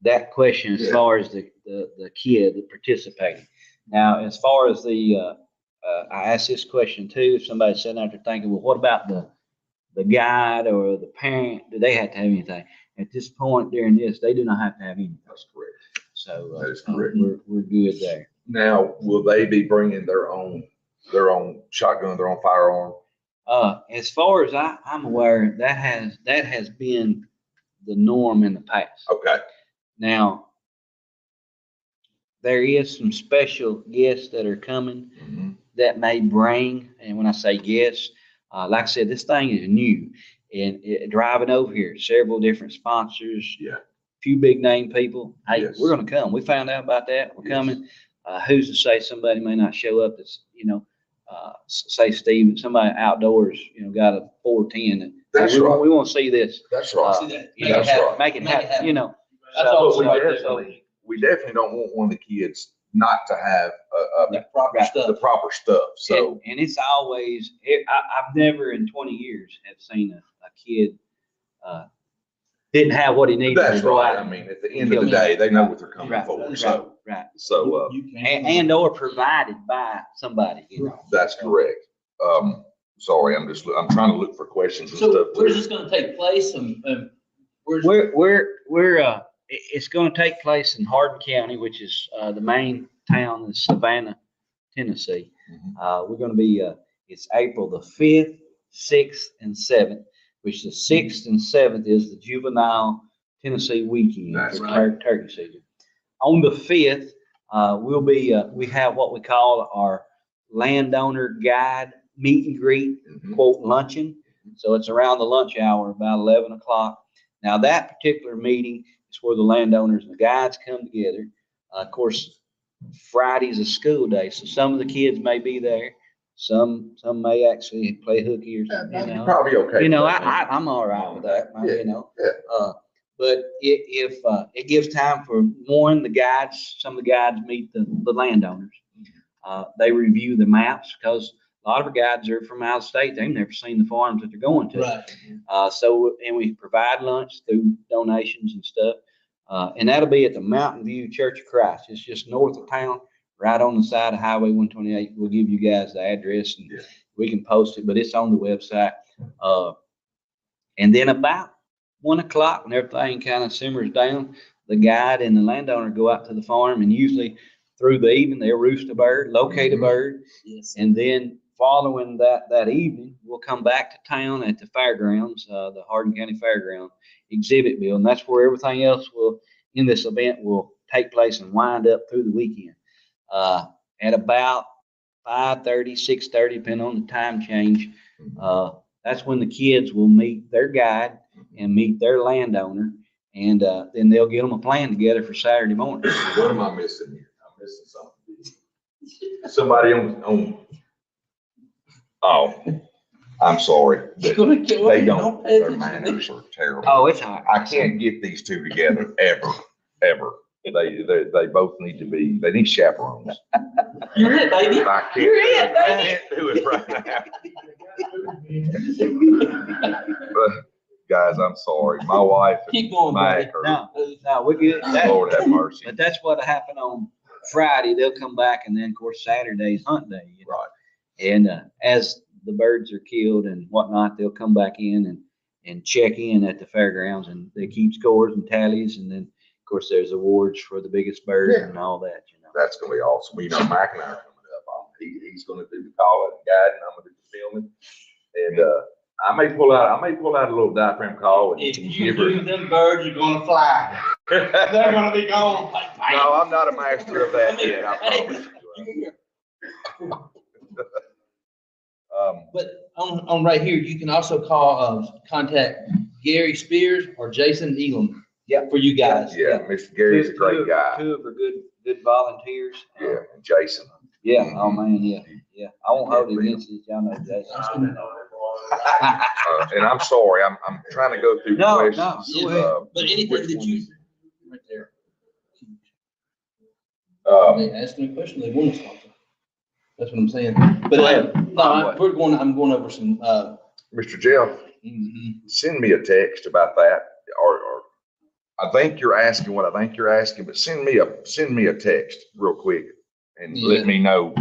Speaker 3: that question as
Speaker 1: Yeah.
Speaker 3: far as the kid that participated. Now, as far as I asked this question too, if somebody's sitting out there thinking, well, what about the guide or the parent? Do they have to have anything? At this point during this, they do not have to have anything.
Speaker 1: That's correct.
Speaker 3: So
Speaker 1: That is correct.
Speaker 3: we're good there.
Speaker 1: Now, will they be bringing their own shotgun, their own firearm?
Speaker 3: As far as I'm aware, that has been the norm in the past.
Speaker 1: Okay.
Speaker 3: Now, there is some special guests that are coming
Speaker 1: Mhm.
Speaker 3: that may bring, and when I say guests, like I said, this thing is new. And driving over here, several different sponsors,
Speaker 1: Yeah.
Speaker 3: few big name people. Hey,
Speaker 1: Yes.
Speaker 3: we're gonna come. We found out about that. We're
Speaker 1: Yes.
Speaker 3: coming. Who's to say somebody may not show up that's, say Steve, somebody outdoors, got a 410 and
Speaker 1: That's
Speaker 3: hey,
Speaker 1: right.
Speaker 3: we want to see this.
Speaker 1: That's right.
Speaker 2: See that?
Speaker 3: You
Speaker 2: Make
Speaker 3: know,
Speaker 2: it happen.
Speaker 3: make it happen,
Speaker 2: That's
Speaker 3: So-
Speaker 2: all
Speaker 1: But we
Speaker 2: right there.
Speaker 1: definitely don't want one of the kids not to have
Speaker 2: The proper
Speaker 3: Right.
Speaker 1: the
Speaker 2: stuff.
Speaker 1: proper stuff. So,
Speaker 3: And it's always, I've never in 20 years have seen a kid, didn't have what he needed.
Speaker 1: that's
Speaker 3: to go
Speaker 1: right.
Speaker 3: out
Speaker 1: I mean, at the end of the day, they know what they're coming
Speaker 3: Right,
Speaker 1: for.
Speaker 3: right,
Speaker 1: So,
Speaker 3: right.
Speaker 2: You can't-
Speaker 3: And or provided by somebody,
Speaker 1: that's correct. Sorry, I'm trying to look for questions and
Speaker 2: So
Speaker 1: stuff.
Speaker 2: where's
Speaker 1: too.
Speaker 2: this gonna take place and where's?
Speaker 3: It's gonna take place in Hardin County, which is, the main town in Savannah, Tennessee.
Speaker 1: Mhm.
Speaker 3: We're gonna be, it's April the 5th, 6th, and 7th, which the 6th and 7th is the juvenile Tennessee weekend
Speaker 1: That's
Speaker 3: for
Speaker 1: right.
Speaker 3: turkey season. On the 5th, we have what we call our landowner guide meet and greet,
Speaker 1: Mhm.
Speaker 3: quote, luncheon. So it's around the lunch hour, about 11 o'clock. Now, that particular meeting is where the landowners and the guides come together. Of course, Friday's a school day, so some of the kids may be there. Some may actually play hooky or something,
Speaker 1: You're probably okay. with that, man.
Speaker 3: I'm all right with that,
Speaker 1: Yeah,
Speaker 3: you know.
Speaker 1: yeah.
Speaker 3: But if it gives time for one, the guides, some of the guides meet the landowners. They review the maps because a lot of our guides are from out of state. They've never seen the farms that they're going to.
Speaker 2: Right.
Speaker 3: And we provide lunch through donations and stuff. And that'll be at the Mountain View Church of Christ. It's just north of town, right on the side of Highway 128. We'll give you guys the address and we can post it, but it's on the website. And then about 1 o'clock, when everything kind of simmers down, the guide and the landowner go out to the farm, and usually through the evening, they'll roost a bird, locate a bird.
Speaker 2: Yes.
Speaker 3: And then following that evening, we'll come back to town at the fairgrounds, the Hardin County Fairground exhibit building. That's where everything else in this event will take place and wind up through the weekend. At about 5:30, 6:30, depending on the time change, that's when the kids will meet their guide and meet their landowner, and then they'll get them a plan together for Saturday morning.
Speaker 1: What am I missing here? I'm missing something. Somebody on, oh, I'm sorry. They don't, their manners are terrible.
Speaker 3: Oh, it's hot.
Speaker 1: I can't get these two together ever. They both need to be, they need chaperones.
Speaker 2: You're it, baby.
Speaker 1: I can't,
Speaker 2: You're it,
Speaker 1: I
Speaker 2: baby.
Speaker 1: can't do it right now. But guys, I'm sorry. My wife
Speaker 2: Keep going,
Speaker 1: Mike
Speaker 2: buddy.
Speaker 1: are,
Speaker 3: No, we're good.
Speaker 1: Lord have mercy.
Speaker 3: But that's what happened on Friday. They'll come back, and then of course Saturday's hunt day.
Speaker 1: Right.
Speaker 3: And as the birds are killed and whatnot, they'll come back in and check in at the fairgrounds, and they keep scores and tallies, and then of course there's awards for the biggest birds and all that.
Speaker 1: That's gonna be awesome. You know, Mike and I are coming up. He's gonna do the calling and guiding. I'm gonna do the filming. And I may pull out a little diaphragm call and
Speaker 2: If you
Speaker 1: give her.
Speaker 2: do, them birds are gonna fly. They're gonna be gone.
Speaker 1: No, I'm not a master of that yet, I promise you.
Speaker 2: But on right here, you can also contact Gary Spears or Jason Elam.
Speaker 3: Yeah.
Speaker 2: For you guys.
Speaker 1: Yeah, Mr. Gary's a great guy.
Speaker 3: Two of them are good volunteers.
Speaker 1: Yeah, and Jason.
Speaker 3: Yeah. Oh man. Yeah. I won't hold it against you. Y'all know Jason.
Speaker 1: And I'm sorry, I'm trying to go through
Speaker 3: No,
Speaker 1: questions.
Speaker 3: go ahead.
Speaker 2: But anything
Speaker 1: which
Speaker 2: that
Speaker 1: one
Speaker 2: you,
Speaker 1: is it?
Speaker 2: right there.
Speaker 1: Um,
Speaker 2: They ask me a question, they want something. That's what I'm saying. But
Speaker 3: Go ahead.
Speaker 2: I'm going over some,
Speaker 1: Mr. Jeff, send me a text about that, or I think you're asking what I think you're asking, but send me a text real quick and
Speaker 2: Yeah.
Speaker 1: let me know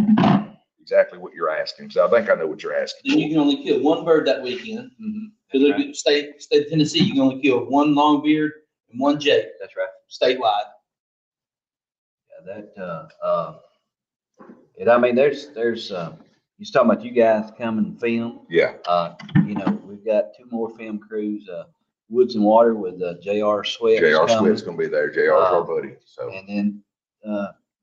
Speaker 1: exactly what you're asking, because I think I know what you're asking.
Speaker 2: then you can only kill one bird that weekend. Because state of Tennessee, you can only kill one longbeard and one jay
Speaker 3: That's right.
Speaker 2: statewide.
Speaker 3: Yeah, and I mean, there's you're talking about you guys come and film.
Speaker 1: Yeah,
Speaker 3: We've got two more film crews, Woods and Water with J.R. Sweat.
Speaker 1: J.R. Swift's gonna be there. J.R.'s our buddy, so
Speaker 3: And then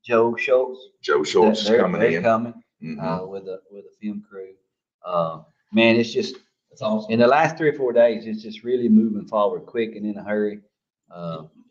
Speaker 3: Joe Schultz.
Speaker 1: Joe Schultz is coming
Speaker 3: They're
Speaker 1: in.
Speaker 3: coming
Speaker 1: Mhm.
Speaker 3: with a film crew. Man, it's just
Speaker 2: That's awesome.
Speaker 3: in the last 3 or 4 days, it's just really moving forward quick and in a hurry.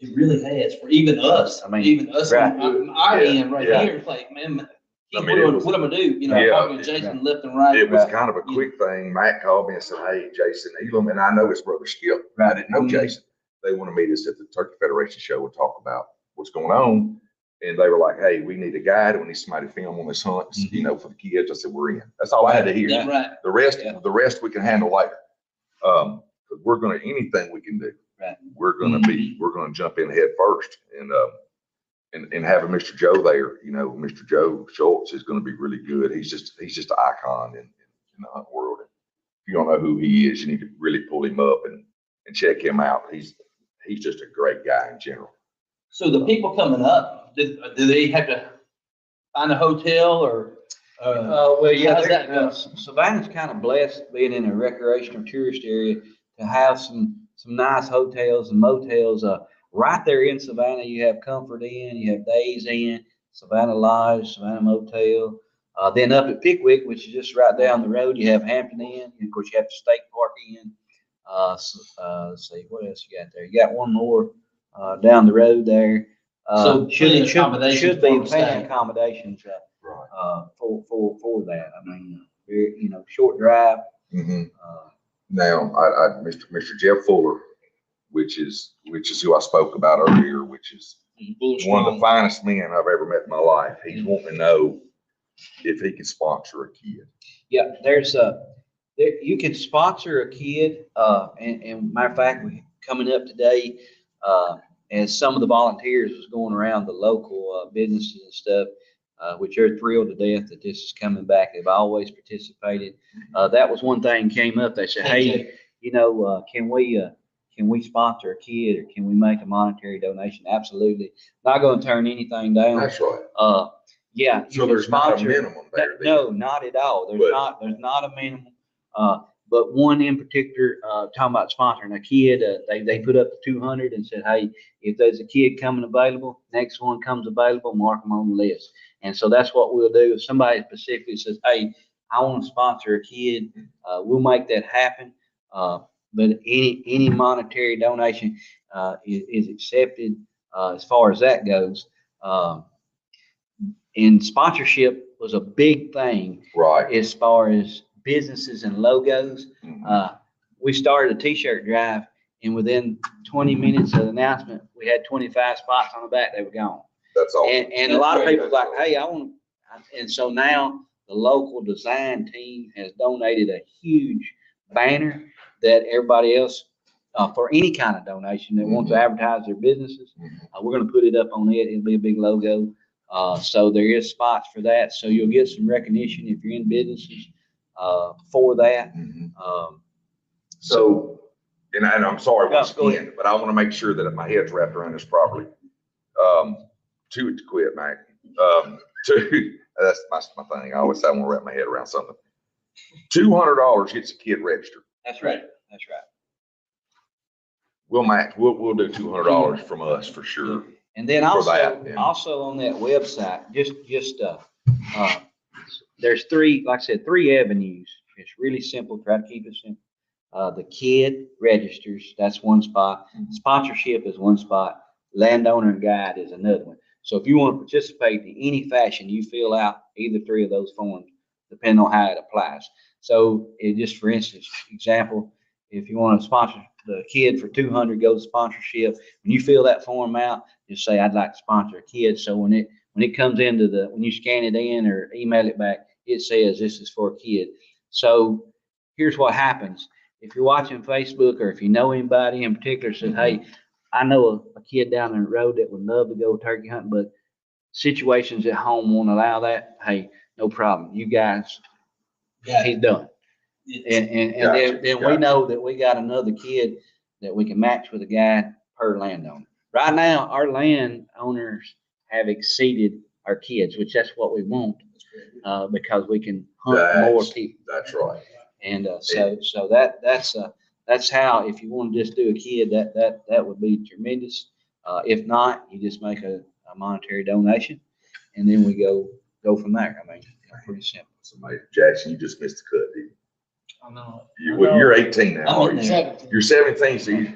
Speaker 2: It really has for even us.
Speaker 3: I mean,
Speaker 2: Even us
Speaker 3: right.
Speaker 2: on our
Speaker 1: Yeah,
Speaker 2: end right
Speaker 1: yeah.
Speaker 2: here, it's like, man,
Speaker 1: I mean, it was-
Speaker 2: what am I gonna do?
Speaker 1: Yeah.
Speaker 2: Talking to Jason left and right.
Speaker 1: It was
Speaker 3: Right.
Speaker 1: kind of a quick thing. Matt called me and said, "Hey, Jason Elam," and I know his brother Skip. I didn't know
Speaker 2: Mhm.
Speaker 1: Jason. They want to meet us at the Turkey Federation show and talk about what's going on. And they were like, "Hey, we need a guide. We need somebody to film on this hunt, for the kids." I said, "We're in." That's all I had to hear.
Speaker 2: Yeah, right.
Speaker 1: The rest,
Speaker 3: Yeah.
Speaker 1: the rest we can handle later. 'Cause we're gonna, anything we can do.
Speaker 3: Right.
Speaker 1: We're gonna jump in head first, and having Mr. Joe there, Mr. Joe Schultz is gonna be really good. He's just an icon in the hunt world. If you don't know who he is, you need to really pull him up and check him out. He's just a great guy in general.
Speaker 2: So the people coming up, do they have to find a hotel or?
Speaker 3: Well, yeah,
Speaker 2: how's that go?
Speaker 3: Savannah's kind of blessed being in a recreational tourist area to have some nice hotels and motels. Right there in Savannah, you have Comfort Inn, you have Days Inn, Savannah Lodge, Savannah Motel. Then up at Pickwick, which is just right down the road, you have Hampton Inn. And of course, you have the State Park Inn. Let's see, what else you got there? You got one more down the road there.
Speaker 2: So plenty of accommodations
Speaker 3: should
Speaker 2: for
Speaker 3: be
Speaker 2: them to
Speaker 3: plenty
Speaker 2: stay.
Speaker 3: of accommodations
Speaker 1: Right.
Speaker 3: for that. I mean, very, short drive.
Speaker 1: Mhm.
Speaker 3: Uh,
Speaker 1: Now, Mr. Jeff Fuller which is who I spoke about earlier, which is one of the finest men I've ever met in my life. He's wanting to know if he can sponsor a kid.
Speaker 3: Yeah, you can sponsor a kid, and matter of fact, we coming up today, as some of the volunteers was going around the local businesses and stuff, which are thrilled to death that this is coming back. They've always participated. That was one thing came up. They said, hey, can we sponsor a kid, or can we make a monetary donation? Absolutely. Not going to turn anything down.
Speaker 1: That's right.
Speaker 3: Yeah.
Speaker 1: So there's not a minimum there.
Speaker 3: No, not at all. There's not a minimum. But one in particular, talking about sponsoring a kid, they put up the 200 and said, hey, if there's a kid coming available, next one comes available, mark them on the list. And so that's what we'll do. If somebody specifically says, hey, I want to sponsor a kid, we'll make that happen. But any monetary donation is accepted as far as that goes. And sponsorship was a big thing,
Speaker 1: Right.
Speaker 3: as far as businesses and logos.
Speaker 1: Mhm.
Speaker 3: We started a t-shirt drive, and within 20 minutes of the announcement, we had 25 spots on the back. They were gone.
Speaker 1: That's all.
Speaker 3: And a lot of people like, hey, I want, and so now the local design team has donated a huge banner that everybody else, for any kind of donation that wants to advertise their businesses, we're going to put it up on it. It'll be a big logo. So there is spots for that. So you'll get some recognition if you're in businesses for that.
Speaker 1: So, and I'm sorry
Speaker 3: No,
Speaker 1: once
Speaker 3: go
Speaker 1: again, but I want to make sure that my head's wrapped around this properly. To quit, Mac. That's my thing. I always say I want to wrap my head around something. $200 gets a kid registered.
Speaker 3: That's right. That's right.
Speaker 1: We'll do $200 from us for sure.
Speaker 3: And then
Speaker 1: For that, yeah.
Speaker 3: also on that website, there's three, like I said, 3 avenues. It's really simple. Try to keep it simple. The kid registers, that's one spot. Sponsorship is one spot. Landowner and guide is another one. So if you want to participate in any fashion, you fill out either 3 of those forms, depending on how it applies. So just for instance, example, if you want to sponsor the kid for 200, go to sponsorship. When you fill that form out, just say, I'd like to sponsor a kid. So when it comes into when you scan it in or email it back, it says this is for a kid. So here's what happens. If you're watching Facebook, or if you know anybody in particular says, hey, I know a kid down the road that would love to go turkey hunting, but situations at home won't allow that. Hey, no problem. You guys, he's done. And then we know that we got another kid that we can match with a guy per landowner. Right now, our landowners have exceeded our kids, which that's what we want, because we can hunt more people.
Speaker 1: That's right.
Speaker 3: And so that's how, if you want to just do a kid, that would be tremendous. If not, you just make a monetary donation, and then we go from there. I mean, pretty simple.
Speaker 1: Somebody, Jackson, you just missed the cut, didn't you?
Speaker 5: I know.
Speaker 1: You're 18 now.
Speaker 3: I'm
Speaker 1: Are
Speaker 3: in
Speaker 1: you?
Speaker 3: there.
Speaker 1: You're 17, so you.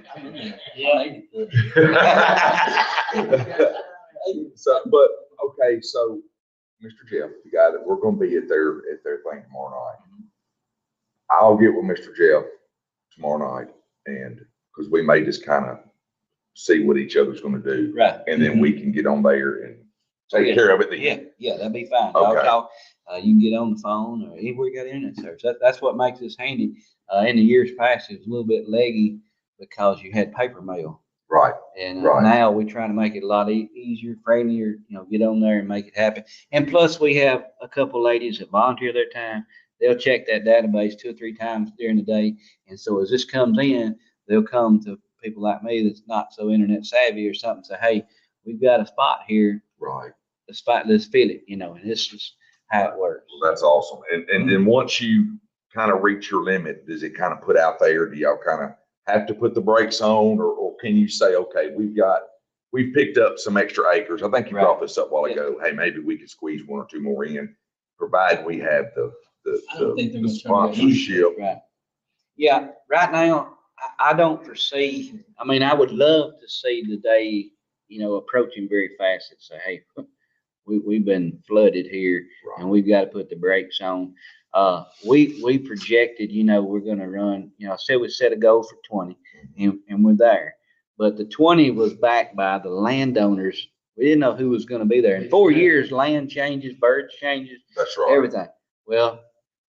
Speaker 1: So, but, okay, so Mr. Jeff, the guy that we're gonna be at their thing tomorrow night. I'll get with Mr. Jeff tomorrow night, and, because we may just kind of see what each other's gonna do.
Speaker 3: Right.
Speaker 1: And then we can get on there and take care of it then.
Speaker 3: Yeah, that'd be fine.
Speaker 1: Okay.
Speaker 3: Y'all, you can get on the phone or anywhere you got internet service. That's what makes this handy. In the years past, it was a little bit leggy because you had paper mail.
Speaker 1: Right.
Speaker 3: And
Speaker 1: Right.
Speaker 3: now we're trying to make it a lot easier, friendlier, get on there and make it happen. And plus we have a couple ladies that volunteer their time. They'll check that database 2 or 3 times during the day. And so as this comes in, they'll come to people like me that's not so internet savvy or something, say, hey, we've got a spot here.
Speaker 1: Right.
Speaker 3: Let's fill it, and this is how it works.
Speaker 1: Well, that's awesome. And then once you kind of reach your limit, does it kind of put out there? Do y'all kind of have to put the brakes on, or can you say, okay, we've picked up some extra acres. I think you brought this up a while ago. Hey, maybe we could squeeze 1 or 2 more in, provided we have the sponsorship.
Speaker 3: Right. Yeah, right now, I don't foresee, I would love to see the day, approaching very fast and say, hey, we've been flooded here and we've got to put the brakes on. We projected, we're going to run, I said we set a goal for 20 and we're there. but the 20 was backed by the landowners. We didn't know who was gonna be there. In 4 years, land changes, birds changes,
Speaker 1: That's right.
Speaker 3: everything. Well,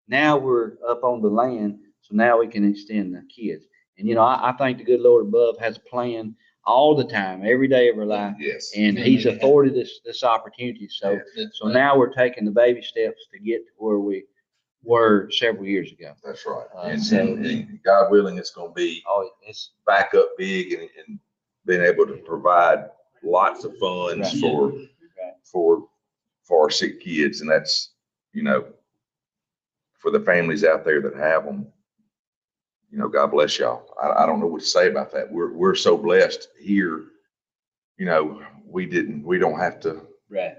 Speaker 3: now we're up on the land, so now we can extend the kids. And, I think the good Lord above has a plan all the time, every day of our life.
Speaker 1: Yes.
Speaker 3: And he's afforded this opportunity. So, so now we're taking the baby steps to get to where we were several years ago.
Speaker 1: That's right.
Speaker 3: And
Speaker 1: And God willing, it's gonna be
Speaker 3: Oh, it's
Speaker 1: back up big and being able to provide lots of funds
Speaker 3: Right.
Speaker 1: for our sick kids. And that's, for the families out there that have them, God bless y'all. I don't know what to say about that. We're so blessed here. We don't have to,
Speaker 3: right.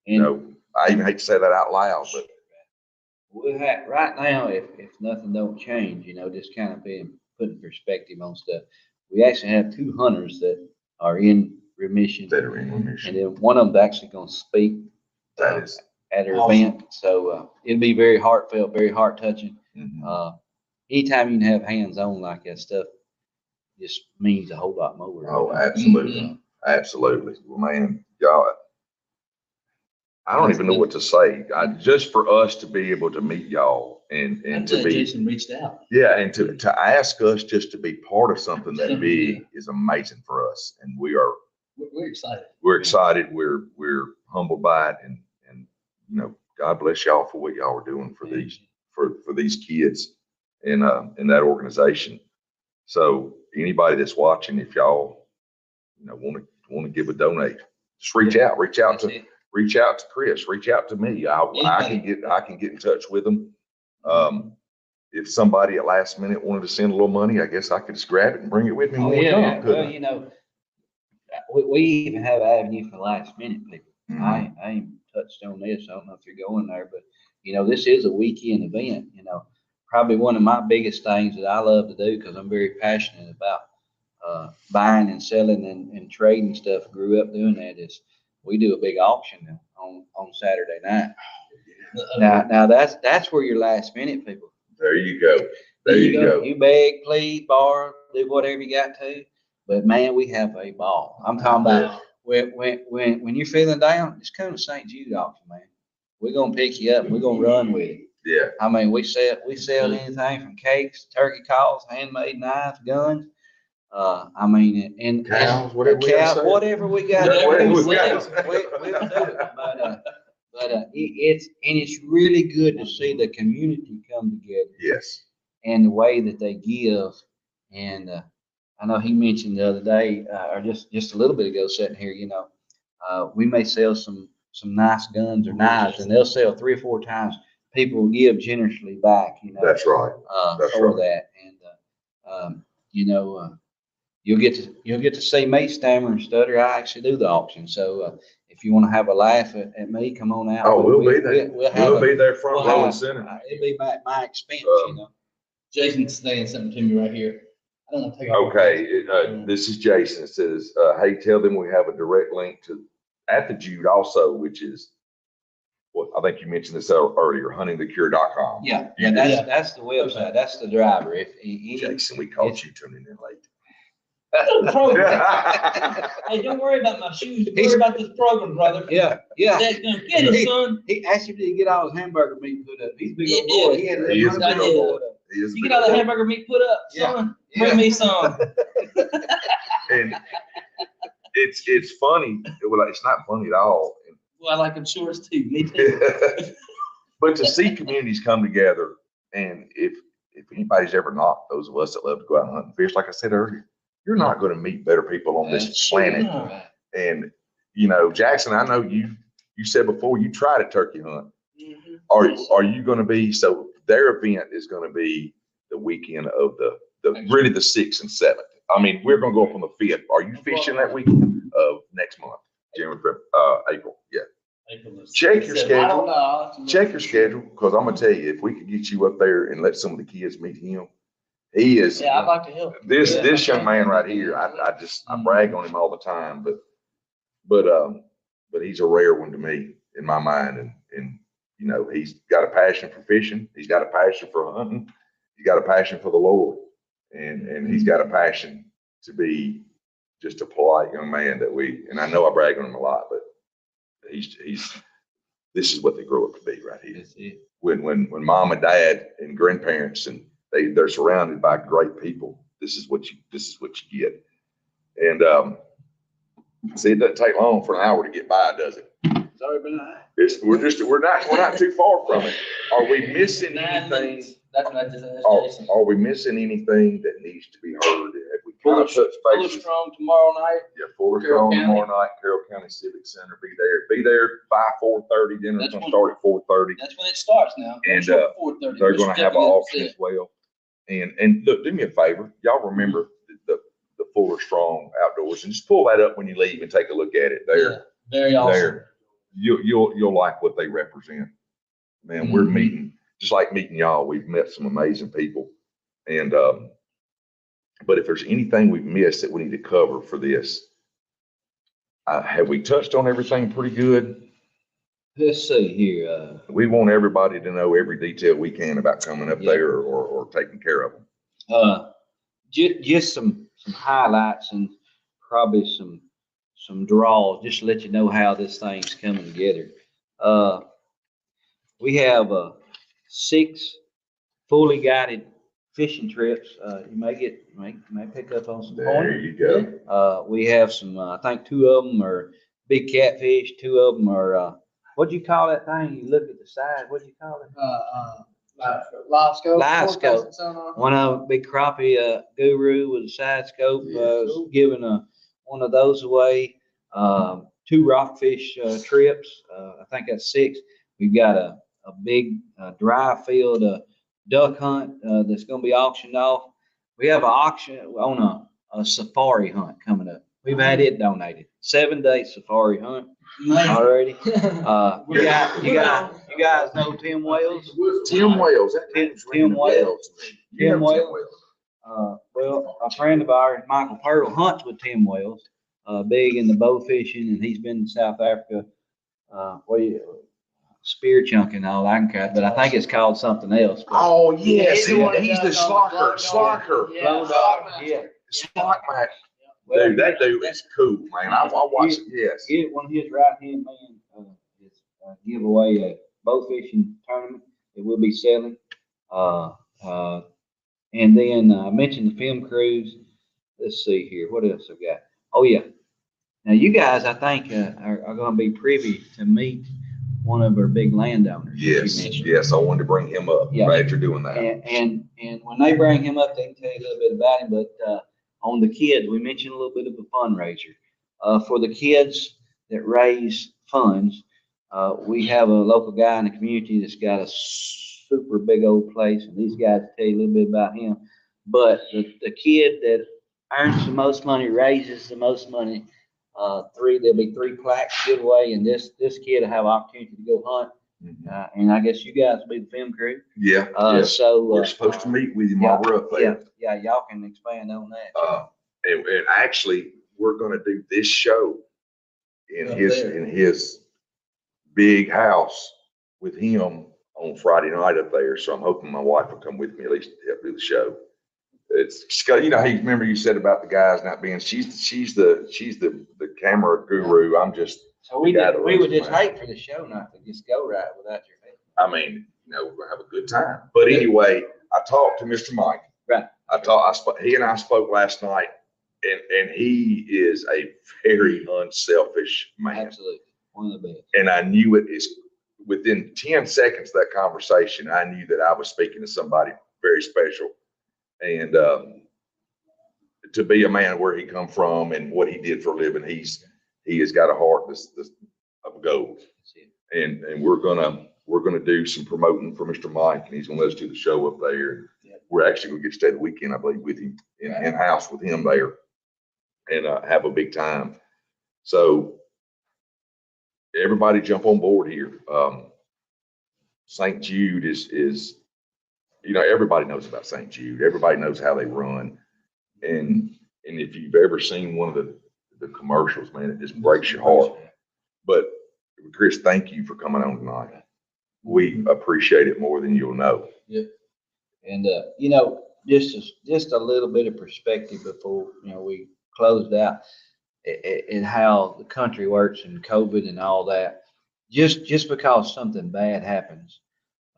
Speaker 1: I even hate to say that out loud, but
Speaker 3: We'll have, right now, if nothing don't change, just kind of putting perspective on stuff. We actually have 2 hunters that are in remission.
Speaker 1: that are in
Speaker 3: And
Speaker 1: remission.
Speaker 3: then one of them's actually gonna speak
Speaker 1: That is,
Speaker 3: at her
Speaker 2: Awesome.
Speaker 3: event. So, it'll be very heartfelt, very heart touching.
Speaker 1: mhm.
Speaker 3: Anytime you can have hands-on like that stuff, just means a whole lot more.
Speaker 1: Oh, absolutely. Absolutely. Well, man, y'all, I don't even know what to say. Just for us to be able to meet y'all and
Speaker 2: I'm
Speaker 1: to
Speaker 2: glad
Speaker 1: be,
Speaker 2: Jason reached out.
Speaker 1: yeah, and to ask us just to be part of something that big is amazing for us. And
Speaker 2: We're excited.
Speaker 1: we're excited. We're humbled by it. And, God bless y'all for what y'all are doing for these kids in that organization. So anybody that's watching, if y'all, want to give a donate, just reach out
Speaker 2: That's
Speaker 1: to
Speaker 2: it.
Speaker 1: Chris, reach out to me. I can get in touch with them. If somebody at last minute wanted to send a little money, I guess I could just grab it and bring it with me
Speaker 3: Oh,
Speaker 1: when we
Speaker 3: yeah,
Speaker 1: come.
Speaker 3: well, we even have an avenue for last minute people.
Speaker 1: Mhm.
Speaker 3: I ain't touched on this. I don't know if you're going there, but this is a weekend event, probably one of my biggest things that I love to do, because I'm very passionate about buying and selling and trading stuff. Grew up doing that. Is we do a big auction on Saturday night. Now that's where your last minute people.
Speaker 1: There you go. There you go.
Speaker 3: You beg, plead, borrow, do whatever you got to. But man, we have a ball. I'm talking about when you're feeling down, just come to St. Jude auction, man. We're gonna pick you up and we're gonna run with it.
Speaker 1: Yeah.
Speaker 3: I mean, we sell anything from cakes, turkey calls, handmade knives, guns. I mean, and
Speaker 1: Cows, whatever we gotta sell.
Speaker 3: whatever we got.
Speaker 1: Yeah, whatever we
Speaker 3: we'll
Speaker 1: got.
Speaker 3: do it. But it's really good to see the community come together
Speaker 1: Yes.
Speaker 3: and the way that they give. And I know he mentioned the other day, or just a little bit ago, sitting here, we may sell some nice guns or knives, and they'll sell 3 or 4 times. People will give generously back,
Speaker 1: That's right. That's
Speaker 3: for
Speaker 1: right.
Speaker 3: that. And you'll get to see me stammer and stutter. I actually do the auction. So if you want to have a laugh at me, come on out.
Speaker 1: Oh, we'll be there. We'll be there front row
Speaker 3: we'll
Speaker 1: and center.
Speaker 3: It'll be my expense,
Speaker 2: Jason's saying something to me right here. I don't want to take off.
Speaker 1: Okay, this is Jason. It says, hey, tell them we have a direct link at the Jude also, which is, what I think you mentioned this earlier, huntingthecure.com.
Speaker 3: Yeah,
Speaker 1: You
Speaker 3: that's the website. That's the driver. If
Speaker 1: Jason, we caught you tuning in late.
Speaker 2: Hey, don't worry about my shoes. Worry about this program, brother.
Speaker 3: yeah.
Speaker 2: Get it, son.
Speaker 3: He asked him to get all his hamburger meat put up. He's a big old
Speaker 2: Yeah,
Speaker 3: boy. He had
Speaker 1: He is a big old
Speaker 3: boy.
Speaker 1: He is a
Speaker 2: You
Speaker 1: big
Speaker 2: get all the
Speaker 1: old-
Speaker 2: hamburger meat put up,
Speaker 3: Yeah.
Speaker 2: son.
Speaker 3: Yeah.
Speaker 2: Bring me some.
Speaker 1: And it's funny. Well, it's not funny at all.
Speaker 2: Well, I like them shorts too. Me too.
Speaker 1: But to see communities come together, and if anybody's ever knocked those of us that love to go out and hunt and fish, like I said earlier, you're not going to meet better people on this planet.
Speaker 2: Right.
Speaker 1: And Jackson, I know you said before you tried a turkey hunt.
Speaker 2: Mhm.
Speaker 1: Are you going to be? So their event is going to be the weekend of the really the 6th and 7th. I mean, we're going to go up on the 5th. Are you fishing that weekend of next month, January, April? Yeah. Check your
Speaker 5: I
Speaker 1: schedule.
Speaker 5: don't know. I'll have to look.
Speaker 1: Check your schedule, because I'm gonna tell you, if we could get you up there and let some of the kids meet him, he is.
Speaker 5: Yeah, I'd like to help.
Speaker 1: This young man right here, I brag on him all the time, but he's a rare one to me in my mind, and he's got a passion for fishing, he's got a passion for hunting, he's got a passion for the Lord, and he's got a passion to be just a polite young man that and I know I brag on him a lot, but this is what they grow up to be right here.
Speaker 3: That's it.
Speaker 1: When mom and dad and grandparents and they're surrounded by great people, this is what you get. And see, it doesn't take long for an hour to get by, does it?
Speaker 4: It's already been a
Speaker 1: We're not too far from it. Are we missing anything?
Speaker 2: Jason.
Speaker 1: Are we missing anything that needs to be heard? Have we kind
Speaker 4: Fuller
Speaker 1: of touched bases?
Speaker 4: Strong tomorrow night.
Speaker 1: Yeah, Fuller
Speaker 4: Carroll
Speaker 1: Strong
Speaker 4: County.
Speaker 1: tomorrow night, Carroll County Civic Center. Be there by 4:30. Dinner's
Speaker 2: That's
Speaker 1: gonna
Speaker 2: when-
Speaker 1: start at 4:30.
Speaker 2: That's when it starts now.
Speaker 1: And,
Speaker 2: 4:30.
Speaker 1: They're gonna have an auction as well. And look, do me a favor, y'all remember the Fuller Strong outdoors, and just pull that up when you leave and take a look at it.
Speaker 2: Very awesome.
Speaker 1: There, you'll like what they represent. Man, we're meeting, just like meeting y'all, we've met some amazing people. And, but if there's anything we've missed that we need to cover for this, have we touched on everything pretty good?
Speaker 3: Let's see here.
Speaker 1: We want everybody to know every detail we can about coming up there or taking care of them.
Speaker 3: Just some highlights and probably some draws, just to let you know how this thing's coming together. We have 6 fully guided fishing trips. You may pick up on some
Speaker 1: There
Speaker 3: pointers.
Speaker 1: you go.
Speaker 3: We have some, I think 2 of them are big catfish, 2 of them are, what'd you call that thing? You look at the side, what'd you call it?
Speaker 5: Live scope.
Speaker 3: Live scope.
Speaker 5: forecasting sonar.
Speaker 3: One of them, big crappie, guru with a side scope, giving one of those away. 2 rockfish, trips. I think that's 6. We've got a big, dry field, duck hunt, that's gonna be auctioned off. We have an auction on a safari hunt coming up. We've had it donated. 7-day safari hunt already. You guys know Tim Wales?
Speaker 1: Tim Wales. That
Speaker 3: Tim-
Speaker 1: name's ringing
Speaker 3: Tim
Speaker 1: a bell
Speaker 3: Wales.
Speaker 1: to me. You
Speaker 3: Tim
Speaker 1: know
Speaker 3: Wales. Well, a friend of ours, Michael Pearl, hunts with Tim Wales, big in the bow fishing, and he's been to South Africa. Spear chunking, all I can cut, but I think it's called something else. but-
Speaker 1: Oh, yes,
Speaker 5: He's the one that
Speaker 1: he's the
Speaker 5: does all the
Speaker 1: slacker.
Speaker 5: Yeah.
Speaker 3: Yeah.
Speaker 1: Slack man.
Speaker 3: Well,
Speaker 1: Dude, that dude is cool, man. I watch it, yes.
Speaker 3: Get one of his right-hand man, give away a bow fishing tournament. It will be selling. And then I mentioned the film cruise. Let's see here. What else I've got? Oh, yeah. Now, you guys, I think, are going to be privy to meet one of our big landowners. that you
Speaker 1: Yes,
Speaker 3: mentioned.
Speaker 1: yes, I wanted to bring him up.
Speaker 3: Yeah.
Speaker 1: Glad you're doing that.
Speaker 3: And when they bring him up, they can tell you a little bit about him, but, on the kids, we mentioned a little bit of a fundraiser. For the kids that raise funds, we have a local guy in the community that's got a super big old place, and these guys tell you a little bit about him. But the kid that earns the most money, raises the most money, there'll be 3 plaques giveaway, and this kid will have opportunity to go hunt.
Speaker 1: Mhm.
Speaker 3: And I guess you guys will be the film crew.
Speaker 1: Yeah, yes.
Speaker 3: So.
Speaker 1: We're supposed to meet with him while we're up there.
Speaker 3: Yeah, y'all can expand on that.
Speaker 1: And actually, we're gonna do this show in his big house with him on Friday night up there. So I'm hoping my wife will come with me at least to help do the show. It's, you know, hey, remember you said about the guys not being, she's the camera guru. I'm just,
Speaker 3: So we
Speaker 1: Yeah,
Speaker 3: would just
Speaker 1: right.
Speaker 3: hate for the show not to just go right without your help.
Speaker 1: I mean, you know, we're gonna have a good time. But anyway, I talked to Mr. Mike.
Speaker 3: Right.
Speaker 1: He and I spoke last night, and he is a very unselfish man.
Speaker 3: Absolutely, one of the best.
Speaker 1: And I knew it is within 10 seconds of that conversation, I knew that I was speaking to somebody very special. And to be a man where he come from and what he did for a living, he has got a heart that's of gold.
Speaker 3: That's it.
Speaker 1: And we're gonna do some promoting for Mr. Mike, and he's gonna let us do the show up there.
Speaker 3: Yeah.
Speaker 1: We're actually gonna get to stay the weekend, I believe, with him in house with him there, and have a big time. So everybody jump on board here. St. Jude is, you know, everybody knows about St. Jude. Everybody knows how they run. And if you've ever seen one of the commercials, man, it just breaks your heart. But Chris, thank you for coming on tonight. We appreciate it more than you'll know.
Speaker 3: And, you know, just a little bit of perspective before, you know, we closed out, and how the country works and COVID and all that. Just because something bad happens,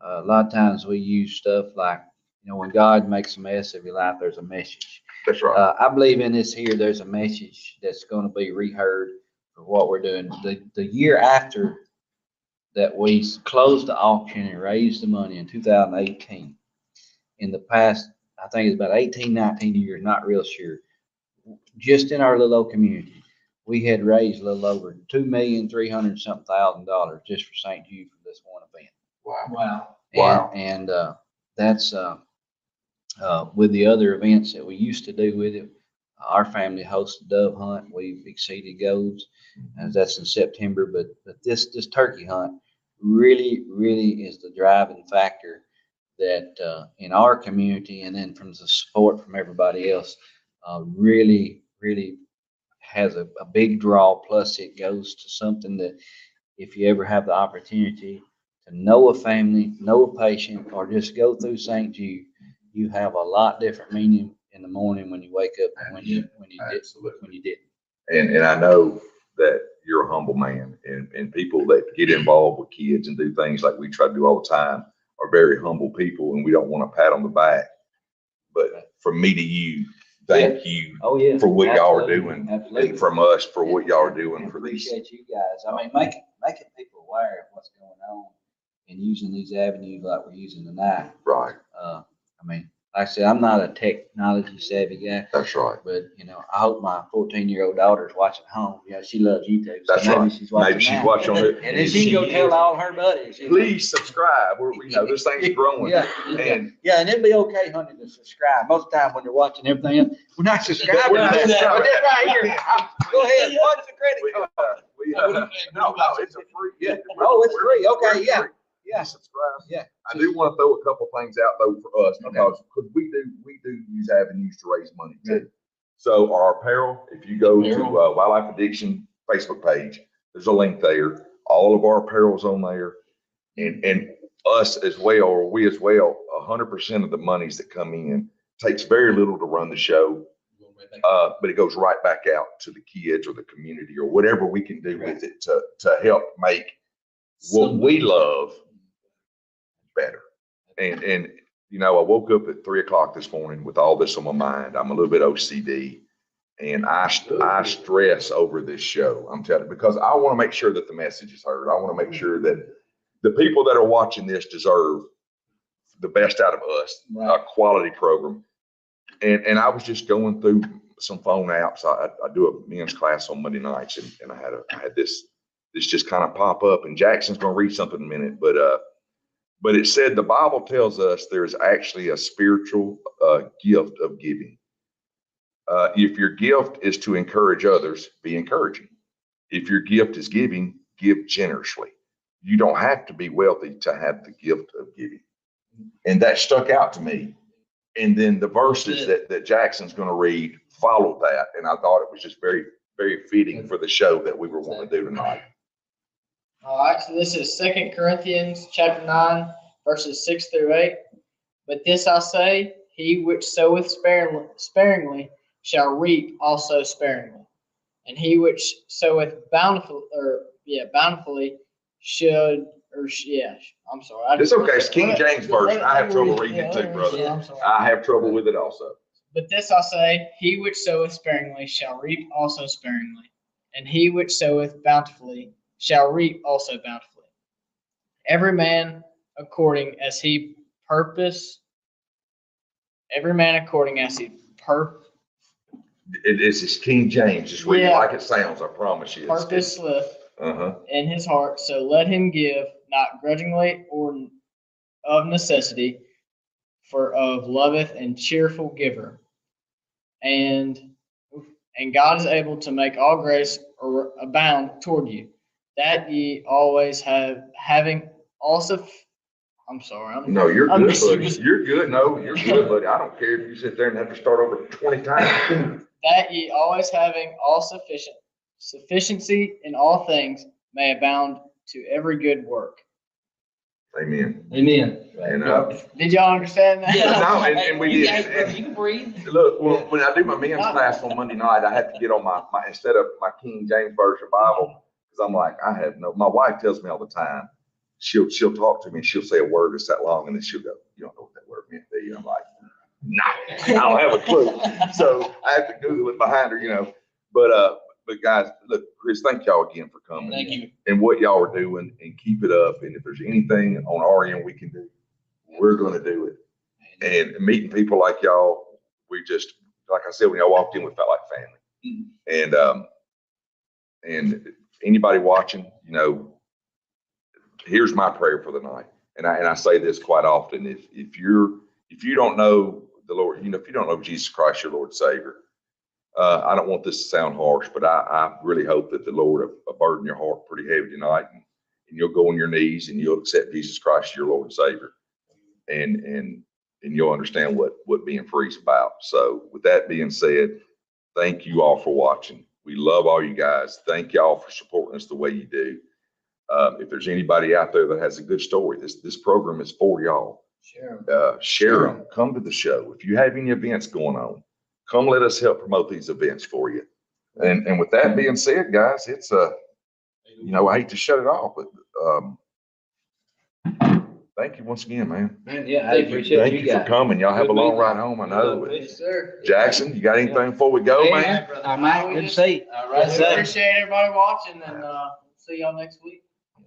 Speaker 3: a lot of times we use stuff like, when God makes a mess of your life, there's a message.
Speaker 1: That's right.
Speaker 3: I believe in this here, there's a message that's going to be reheard for what we're doing. The year after that we closed the auction and raised the money in 2018, in the past, I think it's about 18, 19 years, not real sure, just in our little old community, we had raised a little over $2,300,000 just for St. Jude for this one event.
Speaker 2: Wow.
Speaker 1: Wow.
Speaker 3: And that's with the other events that we used to do with it. Our family hosts a dove hunt. We've exceeded goals, and that's in September. But this turkey hunt really is the driving factor that in our community, and then from the support from everybody else, really has a big draw. Plus, it goes to something that if you ever have the opportunity to know a family, know a patient, or just go through St. Jude, you have a lot different meaning in the morning when you wake up than when you didn't.
Speaker 1: And I know that you're a humble man, and people that get involved with kids and do things like we try to do all the time are very humble people, and we don't want to pat on the back. But from me to you, thank you
Speaker 3: Oh, yeah.
Speaker 1: for what y'all are
Speaker 3: Absolutely.
Speaker 1: doing,
Speaker 3: Absolutely.
Speaker 1: and from us for what y'all are doing for these.
Speaker 3: Appreciate you guys. I mean, making people aware of what's going on and using these avenues like we're using tonight.
Speaker 1: Right.
Speaker 3: I mean, like I said, I'm not a technology savvy guy,
Speaker 1: That's right.
Speaker 3: but I hope my 14-year-old daughter's watching home. She loves YouTube. So
Speaker 1: That's
Speaker 3: maybe
Speaker 1: right.
Speaker 3: she's watching.
Speaker 1: Maybe she's
Speaker 3: now.
Speaker 1: watching on it.
Speaker 3: And then she can go tell all her buddies.
Speaker 1: Please subscribe. This thing's growing.
Speaker 3: Yeah.
Speaker 1: And
Speaker 3: And it'd be okay, honey, to subscribe. Most of the time when they're watching everything else, we're not subscribing.
Speaker 1: We're not
Speaker 3: to that.
Speaker 1: subscribing.
Speaker 3: But this right here. Go ahead. Watch the credit card.
Speaker 1: no, it's a free.
Speaker 3: Yeah. Oh, it's free. Okay. Yeah. Yeah.
Speaker 1: Subscribe.
Speaker 3: Yeah.
Speaker 1: I do want to throw a couple things out though for us because we do use avenues to raise money too. So our apparel, if you go to Wildlife Addiction Facebook page, there's a link there. All of our apparel's on there, and us as well, or we as well. 100% of the monies that come in takes very little to run the show, but it goes right back out to the kids or the community or whatever we can do with it to help make what we love better. And I woke up at 3:00 this morning with all this on my mind. I'm a little bit OCD, and I stress over this show. I'm telling you, because I want to make sure that the message is heard. I want to make sure that the people that are watching this deserve the best out of us, a quality program. And I was just going through some phone apps. I do a men's class on Monday nights, and I had this just kind of pop up. And Jackson's going to read something in a minute, but it said the Bible tells us there's actually a spiritual gift of giving. If your gift is to encourage others, be encouraging. If your gift is giving, give generously. You don't have to be wealthy to have the gift of giving. And that stuck out to me. And then the verses that Jackson's going to read follow that. And I thought it was just very, very fitting for the show that we were wanting to do tonight.
Speaker 5: All right, so this is 2 Corinthians chapter 9, verses 6 through 8. But this I say, he which soweth sparingly shall reap also sparingly. And he which soweth bountifully should, I'm sorry.
Speaker 1: It's okay. It's King James Version. I have trouble reading it too, brother.
Speaker 5: Yeah, I'm sorry.
Speaker 1: I have trouble with it also.
Speaker 5: But this I say, he which soweth sparingly shall reap also sparingly. And he which soweth bountifully shall reap also bountifully. Every man according as he purpose.
Speaker 1: It's King James. Just read it like it sounds. I promise you.
Speaker 5: Purposeth
Speaker 1: Uh-huh.
Speaker 5: in his heart. So let him give, not grudgingly or of necessity, for of loveth and cheerful giver. And God is able to make all grace abound toward you, that ye always having also. I'm sorry.
Speaker 1: No, you're
Speaker 5: I'm
Speaker 1: good, buddy. You're good. No, you're good, buddy. I don't care if you sit there and have to start over 20 times.
Speaker 5: That ye always having all sufficiency in all things may abound to every good work.
Speaker 1: Amen.
Speaker 2: Amen.
Speaker 1: And,
Speaker 5: Did y'all understand that?
Speaker 2: Yeah.
Speaker 1: No, and we
Speaker 2: You
Speaker 1: did.
Speaker 2: guys, brother, you can breathe.
Speaker 1: Look, when I do my men's class on Monday night, I have to get on my instead of my King James Version Bible, because I'm like, my wife tells me all the time, she'll talk to me and she'll say a word that's that long and then she'll go, you don't know what that word meant, do you? I'm like, no, I don't have a clue. So I have to Google it behind her, but guys, look, Chris, thank y'all again for coming.
Speaker 2: Thank you.
Speaker 1: And what y'all are doing, and keep it up. And if there's anything on our end we can do, we're gonna do it. And meeting people like y'all, we just, like I said, when y'all walked in, we felt like family. And anybody watching, here's my prayer for the night. And I say this quite often. If you don't know the Lord, if you don't know Jesus Christ, your Lord and Savior, I don't want this to sound harsh, but I really hope that the Lord will burden your heart pretty heavy tonight, and you'll go on your knees and you'll accept Jesus Christ as your Lord and Savior, and you'll understand what being free is about. So with that being said, thank you all for watching. We love all you guys. Thank y'all for supporting us the way you do. If there's anybody out there that has a good story, this program is for y'all. Share them. Come to the show. If you have any events going on, come let us help promote these events for you. And with that being said, guys, it's I hate to shut it off, but thank you once again, man.
Speaker 3: Man, yeah, I
Speaker 2: Thank you.
Speaker 3: appreciate
Speaker 1: Thank
Speaker 3: you
Speaker 1: you for
Speaker 3: guys.
Speaker 1: coming. Y'all have a
Speaker 3: Good
Speaker 1: long
Speaker 3: meeting.
Speaker 1: ride home, I know.
Speaker 5: Yes, sir.
Speaker 1: Jackson, you got anything before we go, man?
Speaker 2: All right, good to see you.
Speaker 5: All right, so appreciate everybody watching, and see y'all next week.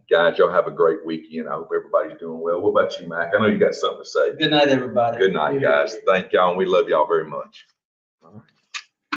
Speaker 1: Guys, y'all have a great weekend. I hope everybody's doing well. What about you, Mac? I know you got something to say.
Speaker 2: Good night, everybody.
Speaker 1: Good night, guys. Thank y'all, and we love y'all very much.